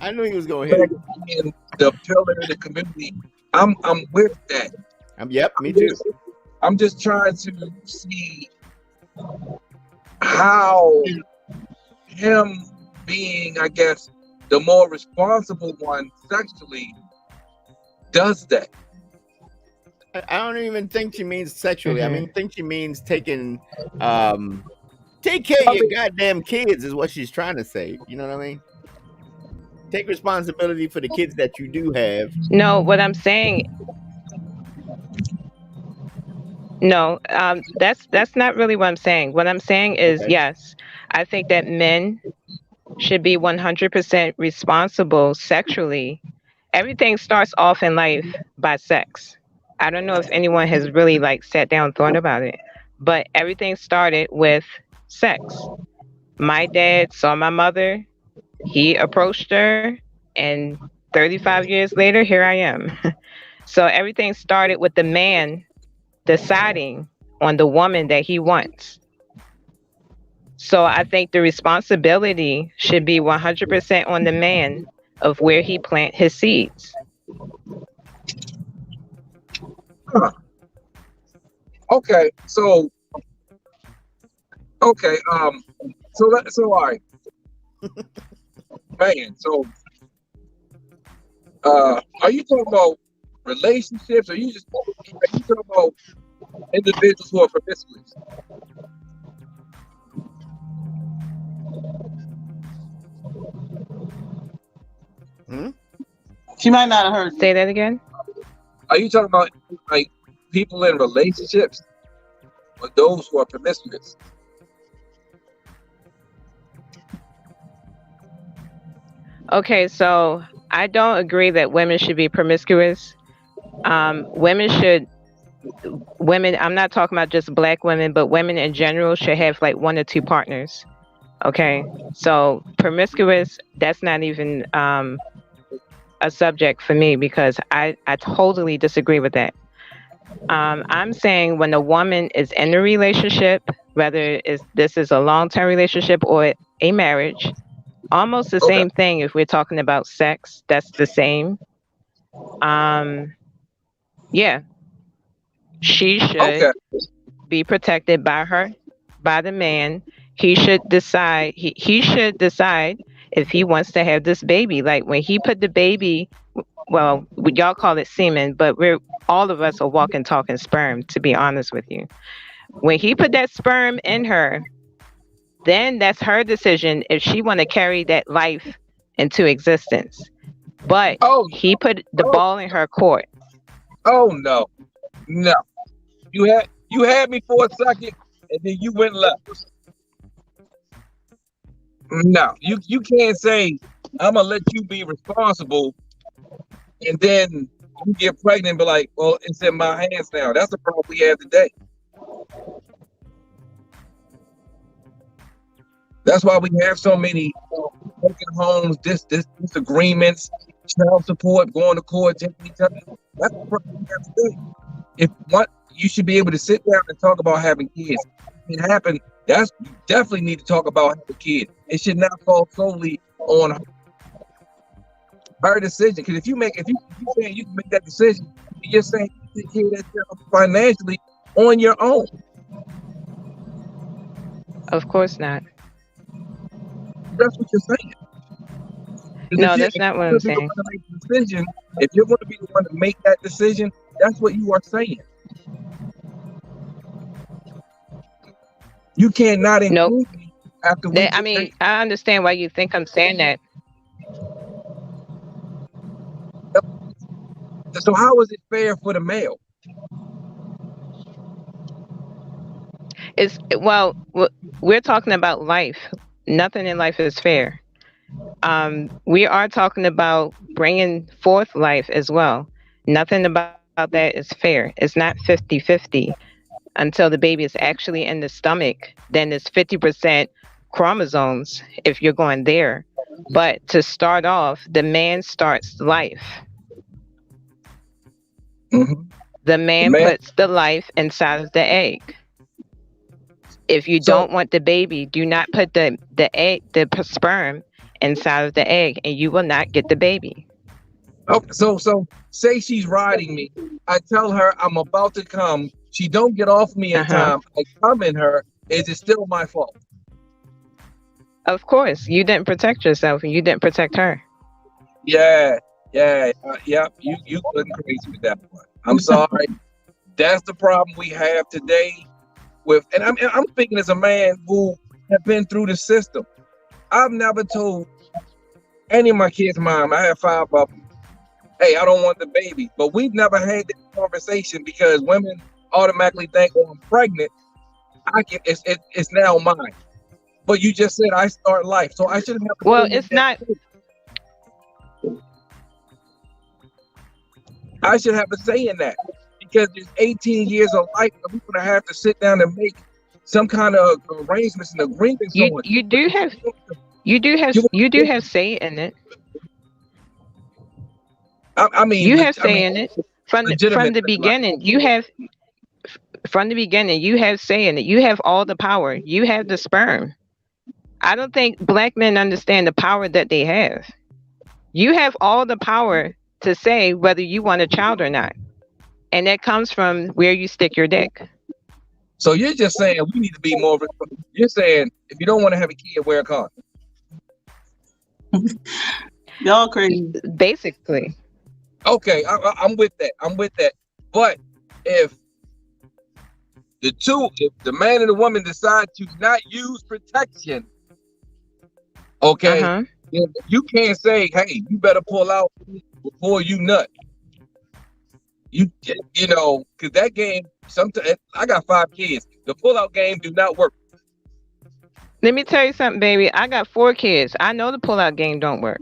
I knew he was going to hit it. The pillar of the community. I'm with that. Yep, me too. I'm just trying to see how him being, I guess, the more responsible one sexually does that. I don't even think she means sexually. I think she means taking take care of your goddamn kids is what she's trying to say. You know what I mean? Take responsibility for the kids that you do have. No, what I'm saying. No, that's not really what I'm saying. What I'm saying is, yes, I think that men should be 100% responsible sexually. Everything starts off in life by sex. I don't know if anyone has really sat down and thought about it, but everything started with sex. My dad saw my mother, he approached her, and 35 years later, here I am. So everything started with the man deciding on the woman that he wants. So I think the responsibility should be 100% on the man of where he plant his seeds. Okay, so all right, man. So, are you talking about relationships, or are you talking about individuals who are promiscuous? She might not have heard. Say that again. Are you talking about people in relationships, or those who are promiscuous? Okay, so I don't agree that women should be promiscuous. Women should women. I'm not talking about just black women, but women in general should have like one or two partners. Okay, so promiscuous. That's not even a subject for me because I totally disagree with that. I'm saying when a woman is in a relationship, whether this is a long term relationship or a marriage, almost the Okay. same thing if we're talking about sex. That's the same. Um, yeah, she Okay. should be protected by the man. He should decide if he wants to have this baby. Like when he put the baby, well, y'all call it semen, but we're all of us are walking talking sperm, to be honest with you. When he put that sperm in her, then that's her decision if she want to carry that life into existence. But Oh, he put the oh, ball in her court. oh no, no. You had me for a second, and then you went left. No, you can't say I'm gonna let you be responsible, and then you get pregnant, and be like, well, it's in my hands now. That's the problem we have today. That's why we have so many broken homes, disagreements, child support, going to court, taking each other. That's the problem we have today. If what you should be able to sit down and talk about having kids. If it happened, that's you definitely need to talk about having kids. It should not fall solely on her decision. Because if you saying you can make that decision, you're saying you take care of that child financially on your own. Of course not. That's what you're saying. Because No, that's if not what you're I'm going to be the saying. one to make the decision, if you're going to be the one to make that decision, that's what you are saying. You cannot Nope. include me after we I just mean, say. I understand why you think I'm saying that. So how is it fair for the male? We're talking about life. Nothing in life is fair. We are talking about bringing forth life as well. Nothing about that is fair. It's not 50-50 until the baby is actually in the stomach. Then it's 50% chromosomes if you're going there. But to start off, the man starts life. Mm-hmm. The The man man. puts the life inside of the egg. If you So don't want the baby, do not put the sperm inside of the egg, and you will not get the baby. okay, so say she's riding me. I tell her I'm about to come. She don't get off me in Uh huh. time. I come in her. Is it still my fault? Of course, you didn't protect yourself, and you didn't protect her. Yeah, yeah, yep. You couldn't crazy with that one. I'm sorry. That's the problem we have today. And I'm speaking as a man who have been through the system. I've never told any of my kids' mom. I have 5 of them. Hey, I don't want the baby. But we've never had that conversation because women automatically think, oh, I'm pregnant. It's now mine. But you just said I start life, so I shouldn't have to Well, say make it's that not. decision. I should have a say in that because there's 18 years of life that we're gonna have to sit down and make some kind of arrangements and agreements You on. you But do have you want you do to, have say in it. I mean, You have I say mean, in it from legitimate. the beginning. From the beginning you have say in it. You have all the power. You have the sperm. I don't think black men understand the power that they have. You have all the power to say whether you want a child or not, and that comes from where you stick your dick. So you're just saying we need to be more. You're saying if you don't want to have a kid, wear a condom. Y'all crazy. Basically. Okay, I'm with that. I'm with that. But if if the man and the woman decide to not use protection, okay, Uh-huh. then you can't say, hey, you better pull out before you nut. Because that game, sometimes I got 5 kids. The pull-out game do not work. Let me tell you something, baby. I got 4 kids. I know the pull-out game don't work.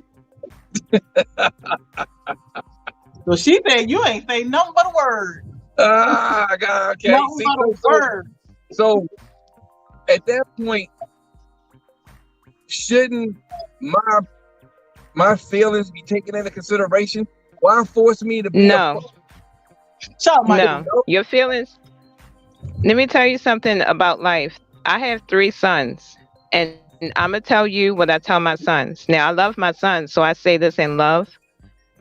So she said, "You ain't say nothing but a word, God, okay. nothing See, but a so, word." so at that point, shouldn't my my feelings be taken into consideration? Why force me to be a No, Shout, Michael. no. Your feelings. Let me tell you something about life. I have three sons, and I'm gonna tell you what I tell my sons. Now, I love my sons, so I say this in love.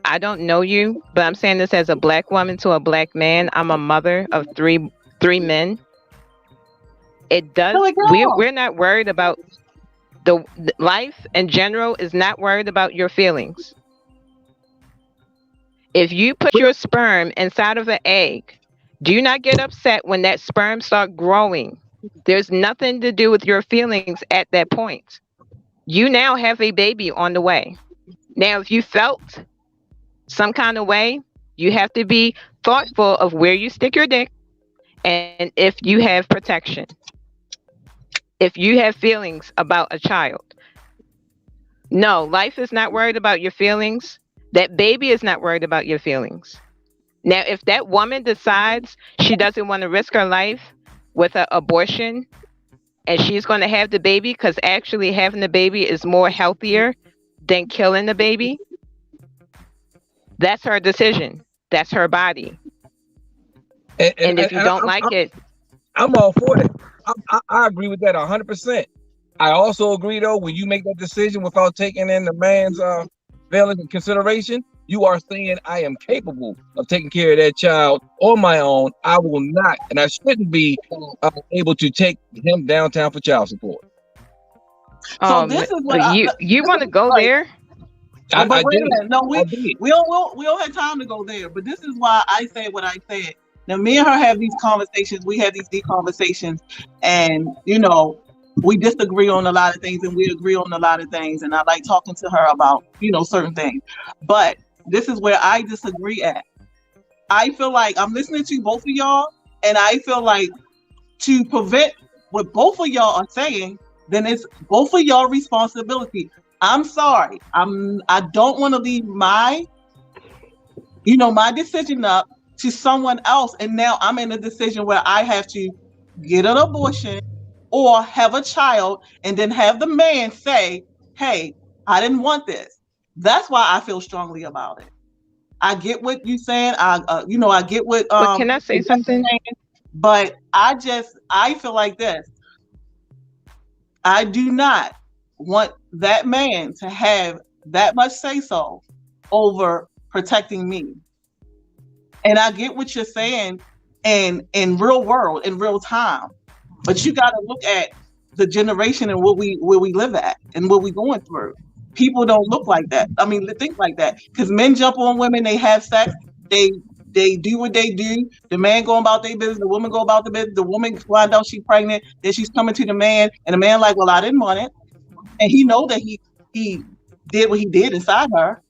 I don't know you, but I'm saying this as a black woman to a black man. I'm a mother of three men. It Here does. we go. We're not worried about the life in general is not worried about your feelings. If you put your sperm inside of an egg, do not get upset when that sperm start growing. There's nothing to do with your feelings at that point. You now have a baby on the way. Now, if you felt some kind of way, you have to be thoughtful of where you stick your dick and if you have protection, if you have feelings about a child. No, life is not worried about your feelings. That baby is not worried about your feelings. Now, if that woman decides she doesn't want to risk her life with an abortion and she's going to have the baby because actually having the baby is more healthier than killing the baby, that's her decision. That's her body. And if you and don't like it, I'm all for that. I agree with that 100%. I also agree though when you make that decision without taking in the man's feelings and consideration, you are saying I am capable of taking care of that child on my own. I will not, and I shouldn't be able to take him downtown for child support. So this is what you this want is to go right. there? But I wait a did. minute. No, I did. we don't have time to go there. But this is why I said what I said. Now, me and her have these conversations. We have these deep conversations, and we disagree on a lot of things, and we agree on a lot of things. And I like talking to her about certain things. But this is where I disagree at. I feel like I'm listening to both of y'all, and I feel like to prevent what both of y'all are saying, then it's both of y'all responsibility. I'm sorry. I don't want to leave my decision up to someone else, and now I'm in a decision where I have to get an abortion or have a child and then have the man say, "Hey, I didn't want this." That's why I feel strongly about it. I get what you're saying. I get what But can I say something? saying, but I feel like this. I do not want that man to have that much say so over protecting me. And I get what you're saying in real world, in real time. But you gotta look at the generation and where we live at and what we going through. People don't look like that. I mean, they think like that. Because men jump on women, they have sex, they do what they do. The man going about their business, the woman go about the business, the woman find out she's pregnant, then she's coming to the man, and the man like, well, I didn't want it. And he know that he did what he did inside her.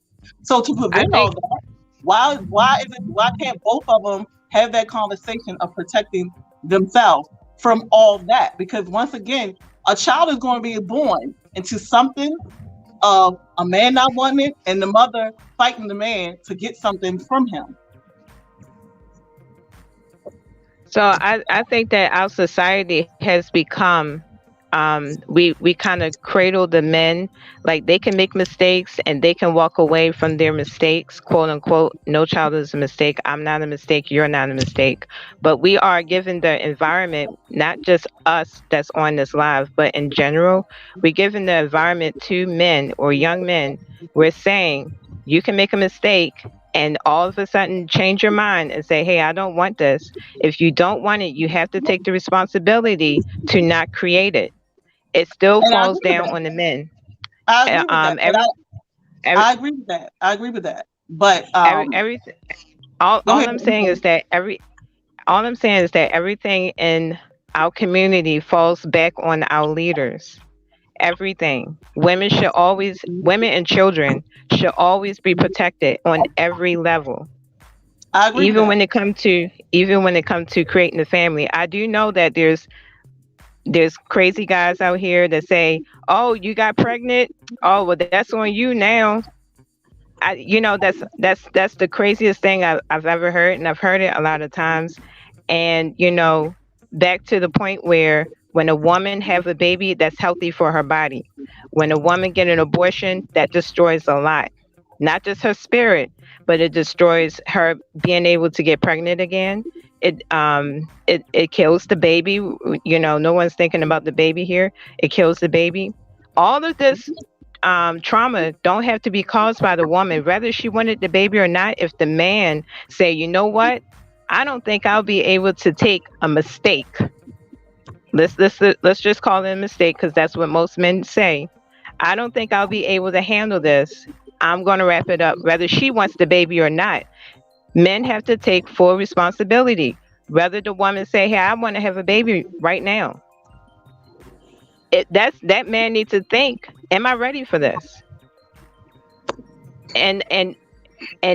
So to I prevent all think that, why can't both of them have that conversation of protecting themselves from all that? Because once again, a child is going to be born into something of a man not wanting it and the mother fighting the man to get something from him. so. I think that our society has become we kind of cradle the men like they can make mistakes and they can walk away from their mistakes, quote unquote. No child is a mistake. I'm not a mistake. You're not a mistake. But we are given the environment, not just us that's on this live, but in general, we're giving the environment to men or young men. We're saying you can make a mistake and all of a sudden change your mind and say, hey, I don't want this. If you don't want it, you have to take the responsibility to not create it. It still And I falls agree with down that. on the men. I agree with that. But Every I agree with that. I agree with that. But everything. go All ahead. I'm saying is that everything in our community falls back on our leaders. Everything. Women and children should always be protected on every level. I agree with that. Even when it comes to creating a family. I do know that there's crazy guys out here that say, "Oh, you got pregnant? Oh, well, that's on you now." that's the craziest thing I've ever heard, and I've heard it a lot of times. And back to the point where when a woman have a baby, that's healthy for her body. When a woman get an abortion, that destroys a lot, not just her spirit, but it destroys her being able to get pregnant again. It kills the baby. No one's thinking about the baby here. It kills the baby. All of this trauma don't have to be caused by the woman, whether she wanted the baby or not. If the man say, you know what, I don't think I'll be able to take a mistake. Let's just call it a mistake because that's what most men say. I don't think I'll be able to handle this. I'm going to wrap it up, whether she wants the baby or not. Men have to take full responsibility. Whether the woman say, "Hey, I want to have a baby right now," that man needs to think, "Am I ready for this?" And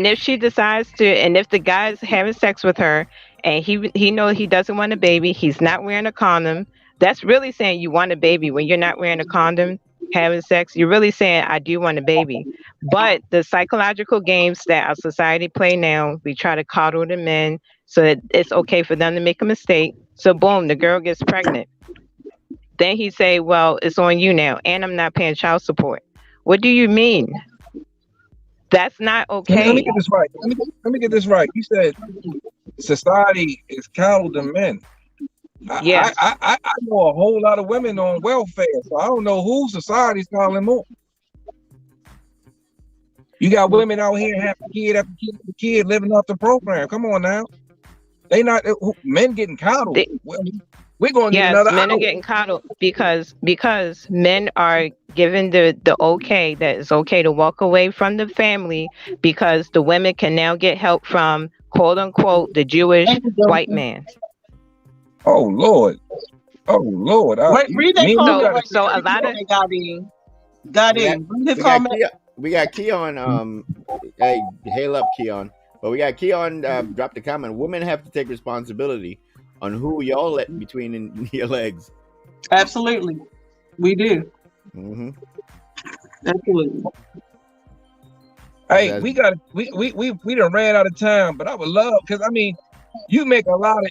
if she decides to, and if the guy's having sex with her, and he knows he doesn't want a baby, he's not wearing a condom. That's really saying you want a baby when you're not wearing a condom, having sex. You're really saying I do want a baby. But the psychological games that our society play now, we try to coddle the men so that it's okay for them to make a mistake. So boom, the girl gets pregnant. Then he say, "Well, it's on you now, and I'm not paying child support." What do you mean? That's not Let me okay. get this right. Let me get this right. You said society is counted to men. I, Yes. I I I know a whole lot of women on welfare, so I don't know who society's calling more. You got women out here having kid after kid after kid living off the program. Come on now, they not men getting coddled. They, Well, we're gonna need yes, another men are hour. getting coddled because men are given the okay that it's okay to walk away from the family because the women can now get help from quote unquote the Jewish Thank you, white Johnson. man. Oh Lord, oh Lord. Wait, read that Me and you comment So got right to. so there. a Read lot of that got in. Got We got in. Read his we got comment. Keon. We got Keon. Hey, hail up, Keon. But we got Keon. Dropped a comment. Women have to take responsibility on who y'all let between in your legs. Absolutely. We do. Mm-hmm. Absolutely. Hey, That's we done ran out of time, but I would love because I mean, you make a lot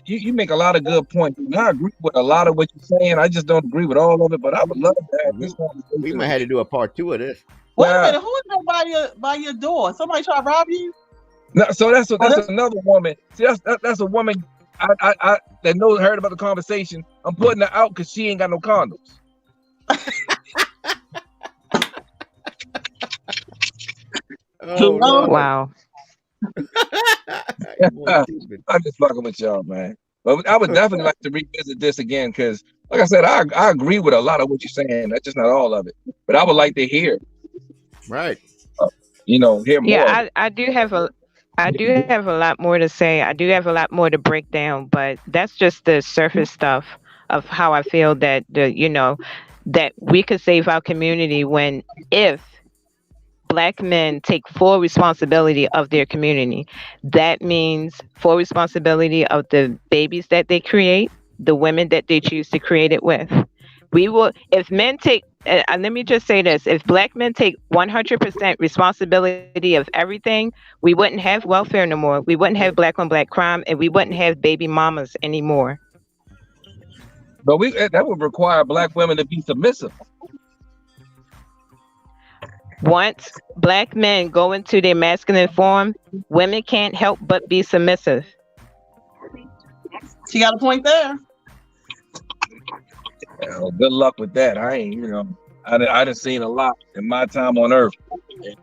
of good points. And I agree with a lot of what you're saying. I just don't agree with all of it, but I would love to have this we conversation might have to again. do a part two of this. Wait a Now, minute. Who is that by your door? Somebody try to rob you? so that's Oh, that's another woman. See, that's a woman I that knows heard about the conversation. I'm putting her out because she ain't got no condoms. Oh hello. Lord, wow. you boy stupid. I'm just fucking with y'all, man. But I would definitely like to revisit this again because, like I said, I agree with a lot of what you're saying. That's just not all of it. But I would like to hear, Right. hear Yeah, more of it. I do have a lot more to say. I do have a lot more to break down, but that's just the surface stuff of how I feel that that we could save our community when if black men take full responsibility of their community. That means full responsibility of the babies that they create, the women that they choose to create it with. We will, if men take, and let me just say this, if black men take 100% responsibility of everything, we wouldn't have welfare no more. We wouldn't have black on black crime, and we wouldn't have baby mamas anymore. But that would require black women to be submissive. Once black men go into their masculine form, women can't help but be submissive. She got a point there. Good luck with that. I ain't, I done seen a lot in my time on Earth, and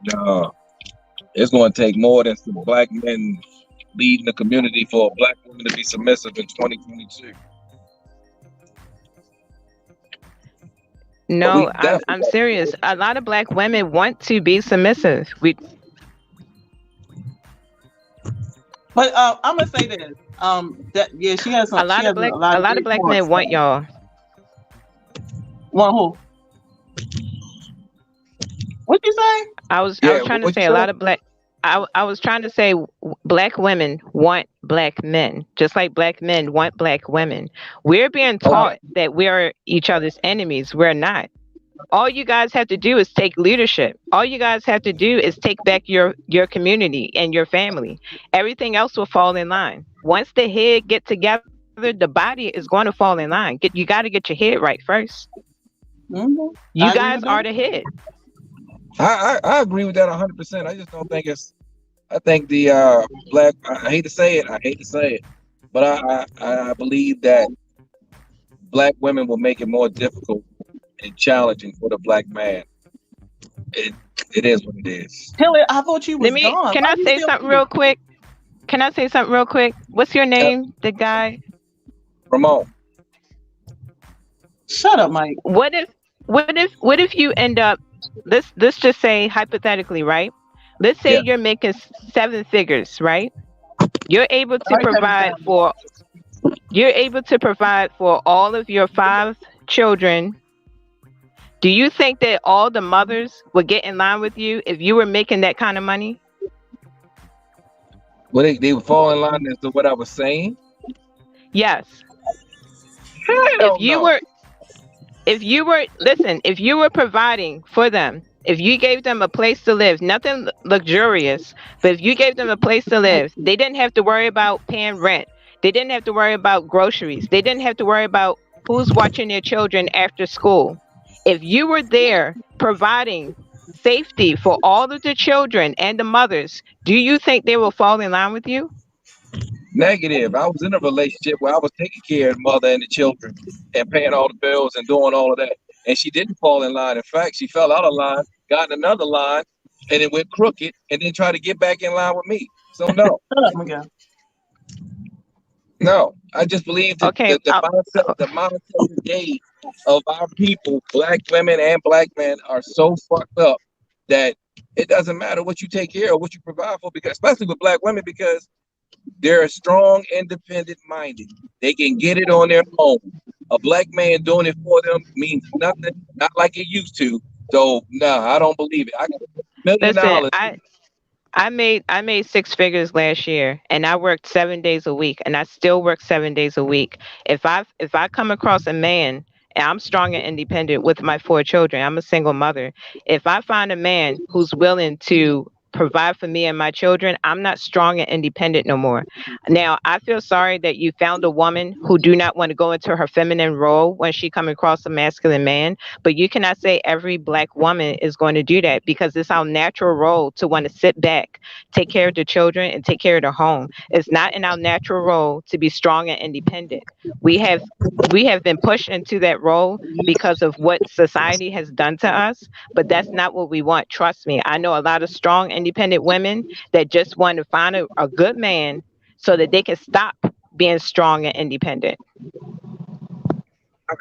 it's going to take more than some black men leading the community for a black woman to be submissive in 2022. But we No, I'm definitely, serious. A lot of black women want to be submissive. But I'm gonna say this. That yeah, she has some. She has a lot a of lot of great black points. men want y'all. One who? What you say? I yeah. was trying to What you say a said? lot of black. I was trying to say black women want black men, just like black men want black women. We're being Okay. taught that we are each other's enemies. We're not. All you guys have to do is take leadership. All you guys have to do is take back your community and your family. Everything else will fall in line. Once the head get together, the body is going to fall in line. You got to get your head right first. Hmm. You I guys agree with are the that. head. I agree with that 100%. I just don't think it's. I think the black. I hate to say it. I hate to say it, but I believe that black women will make it more difficult and challenging for the black man. It it is what it is. Taylor, I thought you Let was me. gone. Can Why I you say still something here? real quick? Can I say something real quick? What's your Yep. name? The guy. Ramon. Shut up, Mike. What if? What if you end up? Let's just say hypothetically, right? Let's say Yeah. you're making 7 figures, right? You're able All to right, Kevin provide Samuels. for you're able to provide for all of your 5 children. Do you think that all the mothers would get in line with you if you were making that kind of money? Well, they would fall in line as to what I was saying. Yes. Hell If you no. were if you were listen, if you were providing for them, if you gave them a place to live, nothing luxurious, but if you gave them a place to live, they didn't have to worry about paying rent. They didn't have to worry about groceries. They didn't have to worry about who's watching their children after school. If you were there providing safety for all of the children and the mothers, do you think they will fall in line with you? Negative. I was in a relationship where I was taking care of the mother and the children and paying all the bills and doing all of that. And she didn't fall in line. In fact, she fell out of line, got in another line, and it went crooked, and then tried to get back in line with me. So no, Shut up, Miguel. no. I just believe that Okay. the mindset today of our people, black women and black men, are so fucked up that it doesn't matter what you take care of, what you provide for, because especially with black women, because they're strong, independent minded. They can get it on their own. A black man doing it for them means nothing, not like it used to. So no, I don't believe it. I got $1 million. Listen, I made 6 figures last year, and I worked 7 days a week, and I still work 7 days a week. If I come across a man, and I'm strong and independent with my 4 children, I'm a single mother. If I find a man who's willing to provide for me and my children, I'm not strong and independent no more. Now, I feel sorry that you found a woman who do not want to go into her feminine role when she come across a masculine man, but you cannot say every black woman is going to do that because it's our natural role to want to sit back, take care of the children, and take care of the home. It's not in our natural role to be strong and independent. We have we have been pushed into that role because of what society has done to us, but that's not what we want. Trust me. I know a lot of strong, independent women that just want to find a good man so that they can stop being strong and independent.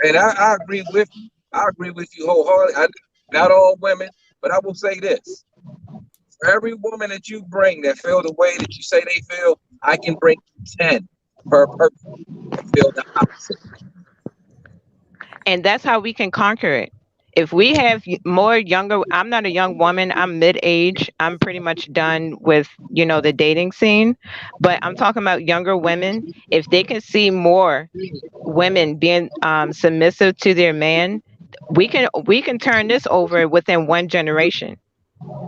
And I agree with you. I agree with you wholeheartedly. Not all women, but I will say this: for every woman that you bring that feel the way that you say they feel, I can bring 10 per person that feel the opposite. And that's how we can conquer it. If we have more younger, I'm not a young woman, I'm mid-age, I'm pretty much done with the dating scene, but I'm talking about younger women. If they can see more women being submissive to their man, we can turn this over within one generation.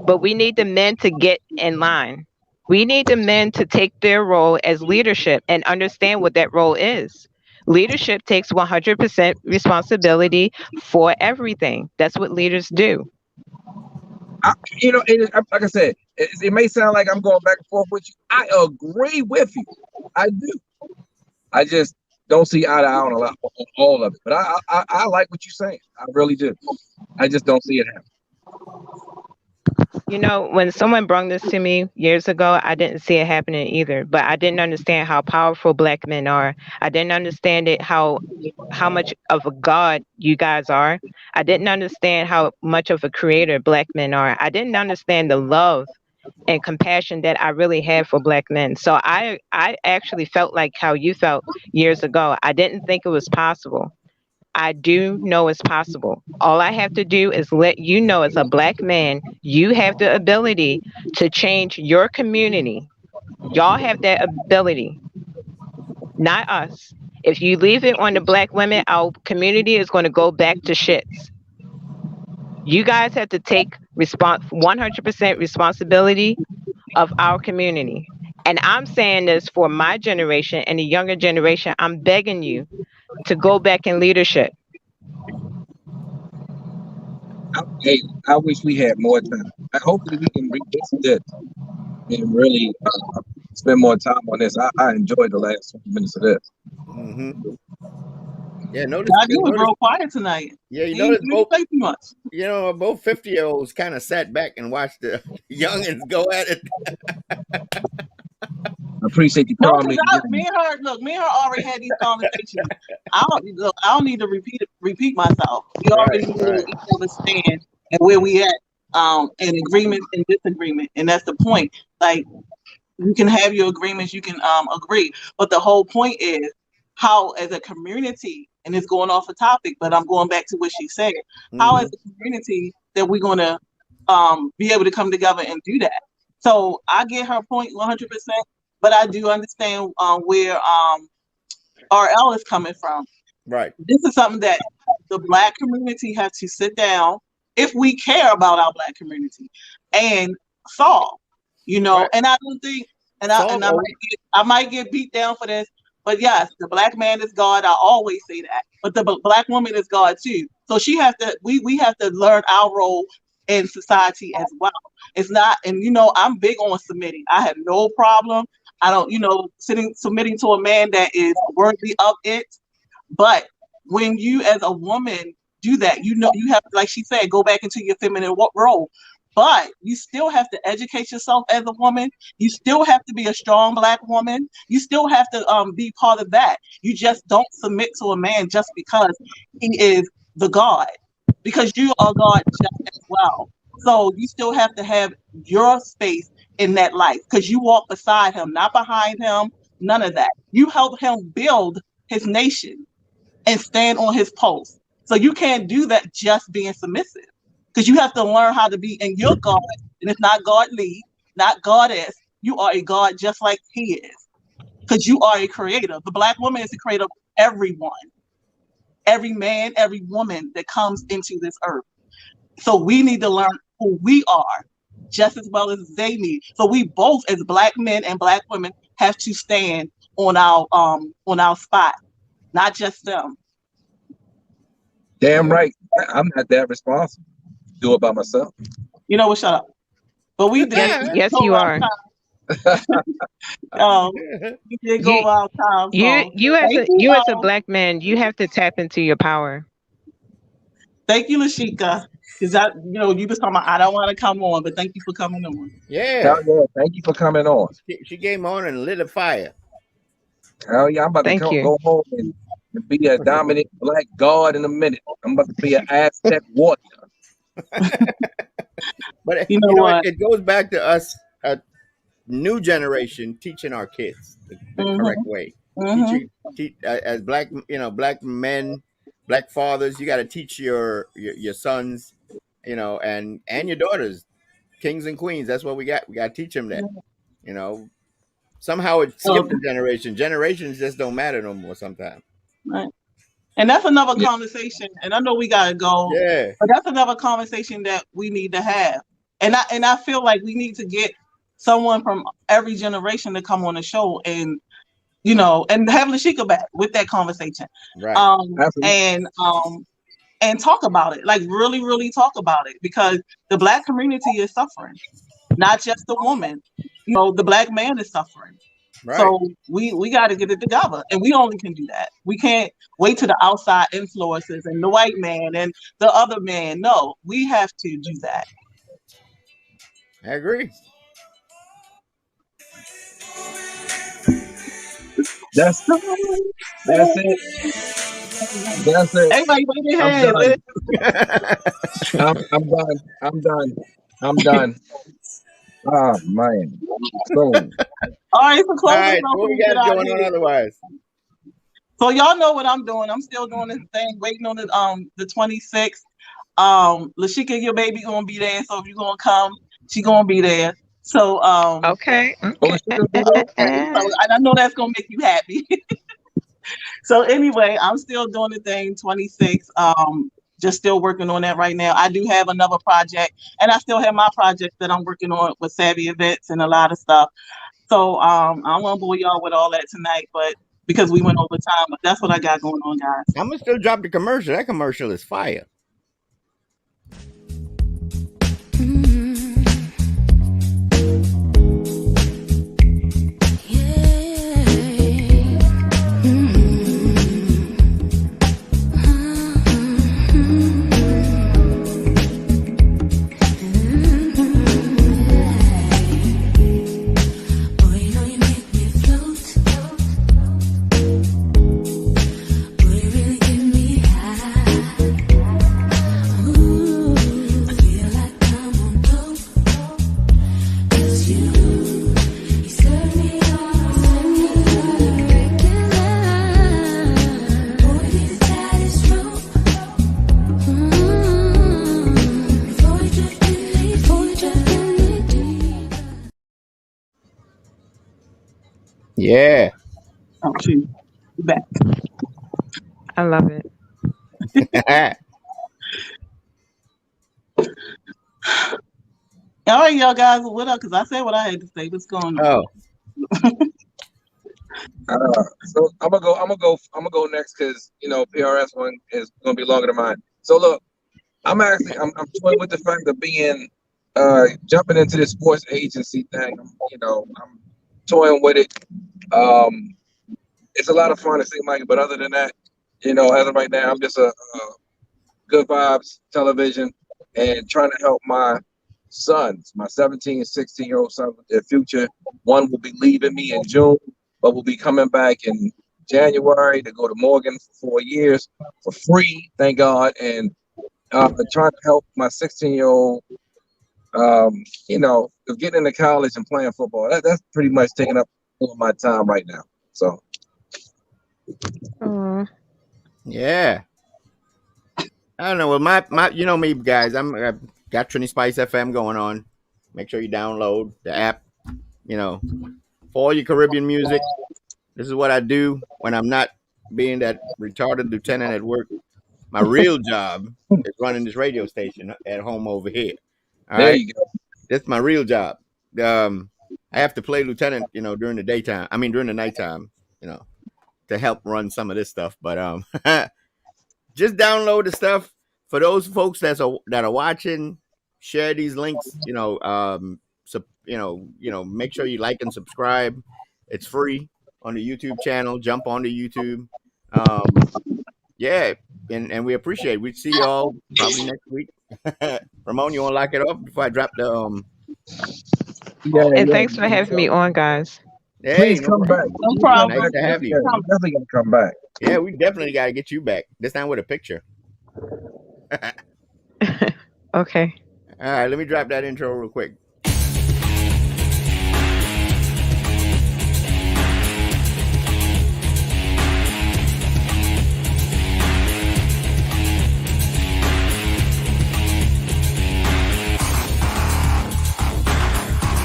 But we need the men to get in line. We need the men to take their role as leadership and understand what that role is. Leadership takes 100% responsibility for everything. That's what leaders do. I, like I said, it may sound like I'm going back and forth with you. I agree with you. I do. I just don't see eye to eye on a lot on all of it. But I like what you're saying. I really do. I just don't see it happen. When someone brought this to me years ago, I didn't see it happening either. But I didn't understand how powerful black men are. I didn't understand it how much of a god you guys are. I didn't understand how much of a creator black men are. I didn't understand the love and compassion that I really have for black men. So I actually felt like how you felt years ago. I didn't think it was possible. I do know it's possible. All I have to do is let you know as a black man, you have the ability to change your community. Y'all have that ability, not us. If you leave it on the black women, our community is going to go back to shits. You guys have to take 100% responsibility of our community. And I'm saying this for my generation and the younger generation. I'm begging you to go back in leadership. Hey, I wish we had more time. Hopefully, we can revisit this and really spend more time on this. I enjoyed the last 20 minutes of this. Mm-hmm. Yeah, You was real quiet tonight. Yeah, you He notice didn't both. say too much. You know, both 50-year-olds kind of sat back and watched the youngins go at it. I appreciate you No, calling because me. me and her already had these conversations. I don't need to repeat myself. We already know where each other stand and where we at, in agreement and disagreement. And that's the point. Like, you can have your agreements, you can agree. But the whole point is how as a community, and it's going off a topic, but I'm going back to what she said, how as a community that we're gonna be able to come together and do that. So I get her point 100%, but I do understand where RL is coming from. Right. This is something that the Black community has to sit down, if we care about our Black community, and solve. Right. And I don't think, I might get beat down for this, but yes, the Black man is God. I always say that, but the Black woman is God too. So she has to. We have to learn our role in society as well. It's not, and I'm big on submitting. I have no problem. I don't, submitting to a man that is worthy of it. But when you, as a woman, do that, you have, like she said, go back into your feminine role. But you still have to educate yourself as a woman. You still have to be a strong Black woman. You still have to be part of that. You just don't submit to a man just because he is the God, because you are God just as well. So you still have to have your space in that life, because you walk beside him, not behind him, none of that. You help him build his nation and stand on his post. So you can't do that just being submissive, because you have to learn how to be in your God. And it's not godly, not goddess. You are a God just like he is, because you are a creator. The Black woman is the creator of everyone, every man, every woman that comes into this earth. So we need to learn who we are just as well as they need. So we both, as Black men and Black women, have to stand on our spot, not just them. Damn right. I'm not that responsible. Do it by myself. You know what? Shut up. But we did. Yes, you are. We did go about time. So You as a Black man, you have to tap into your power. Thank you, Lashika. Because you was talking about, I don't want to come on, but thank you for coming on. Yeah. Thank you for coming on. She came on and lit a fire. Hell yeah, I'm about to go home and be a dominant Black God in a minute. I'm about to be an Aztec warrior. But you know what? It goes back to us, a new generation, teaching our kids the correct way. As Black men, Black fathers, you got to teach your sons, and your daughters, kings and queens. That's what we got. We got to teach them that. Somehow it skipped a generation. Generations just don't matter no more sometimes. Right. And that's another conversation. And I know we gotta go. Yeah. But that's another conversation that we need to have. And I feel like we need to get someone from every generation to come on the show and have Lashika back with that conversation. Right. And talk about it. Like really, really talk about it, because the Black community is suffering. Not just the woman. The Black man is suffering. Right. So we got to get it together, and we only can do that. We can't wait to the outside influences and the white man and the other man. No, we have to do that. I agree. That's it. That's it. Everybody wave your hands. I'm done. Oh man. So, all right, so close. All right, what we got going on otherwise? So y'all know what I'm doing. I'm still doing this thing, waiting on the 26th. Lashika, your baby gonna be there, so if you're gonna come, she gonna be there. So okay. So I know that's gonna make you happy. So anyway, I'm still doing the thing 26. just still working on that right now. I do have another project, and I still have my project that I'm working on with Savvy Events and a lot of stuff. So I don't want to bore y'all with all that tonight, but because we went over time, but that's what I got going on, guys. I'm gonna still drop the commercial. That commercial is fire. Yeah. Oh, shoot. You back. I love it. All right, y'all guys, what up? Because I said what I had to say. What's going on? Oh, So I'm gonna go next because PRS one is gonna be longer than mine. So look, I'm toying with the fact of being jumping into this sports agency thing. I'm toying with it. It's a lot of fun to see Mike, but other than that, as of right now, I'm just a good vibes television and trying to help my sons, my 17 and 16-year-old sons with their future. One will be leaving me in June, but will be coming back in January to go to Morgan for 4 years for free, thank God. And trying to help my 16-year-old, of getting into college and playing football. That's pretty much taking up all of my time right now. So, yeah. I don't know. Well, my you know me, guys. I've got Trinity Spice FM going on. Make sure you download the app. For all your Caribbean music. This is what I do when I'm not being that retarded lieutenant at work. My real job is running this radio station at home over here. All there right, you go. that's my real job. I have to play lieutenant, during the daytime. I mean, during the nighttime, to help run some of this stuff. But just download the stuff for those folks that are watching. Share these links. Make sure you like and subscribe. It's free on the YouTube channel. Jump onto YouTube. Yeah, and we appreciate it. We see y'all probably next week. Ramon, you want to lock it off before I drop the And thanks for having me on, guys. Hey, Please no come back. problem. No problem. Nice to have you. Yeah, you definitely gotta come back. Yeah, we definitely got to get you back. This time with a picture. Okay. All right, let me drop that intro real quick.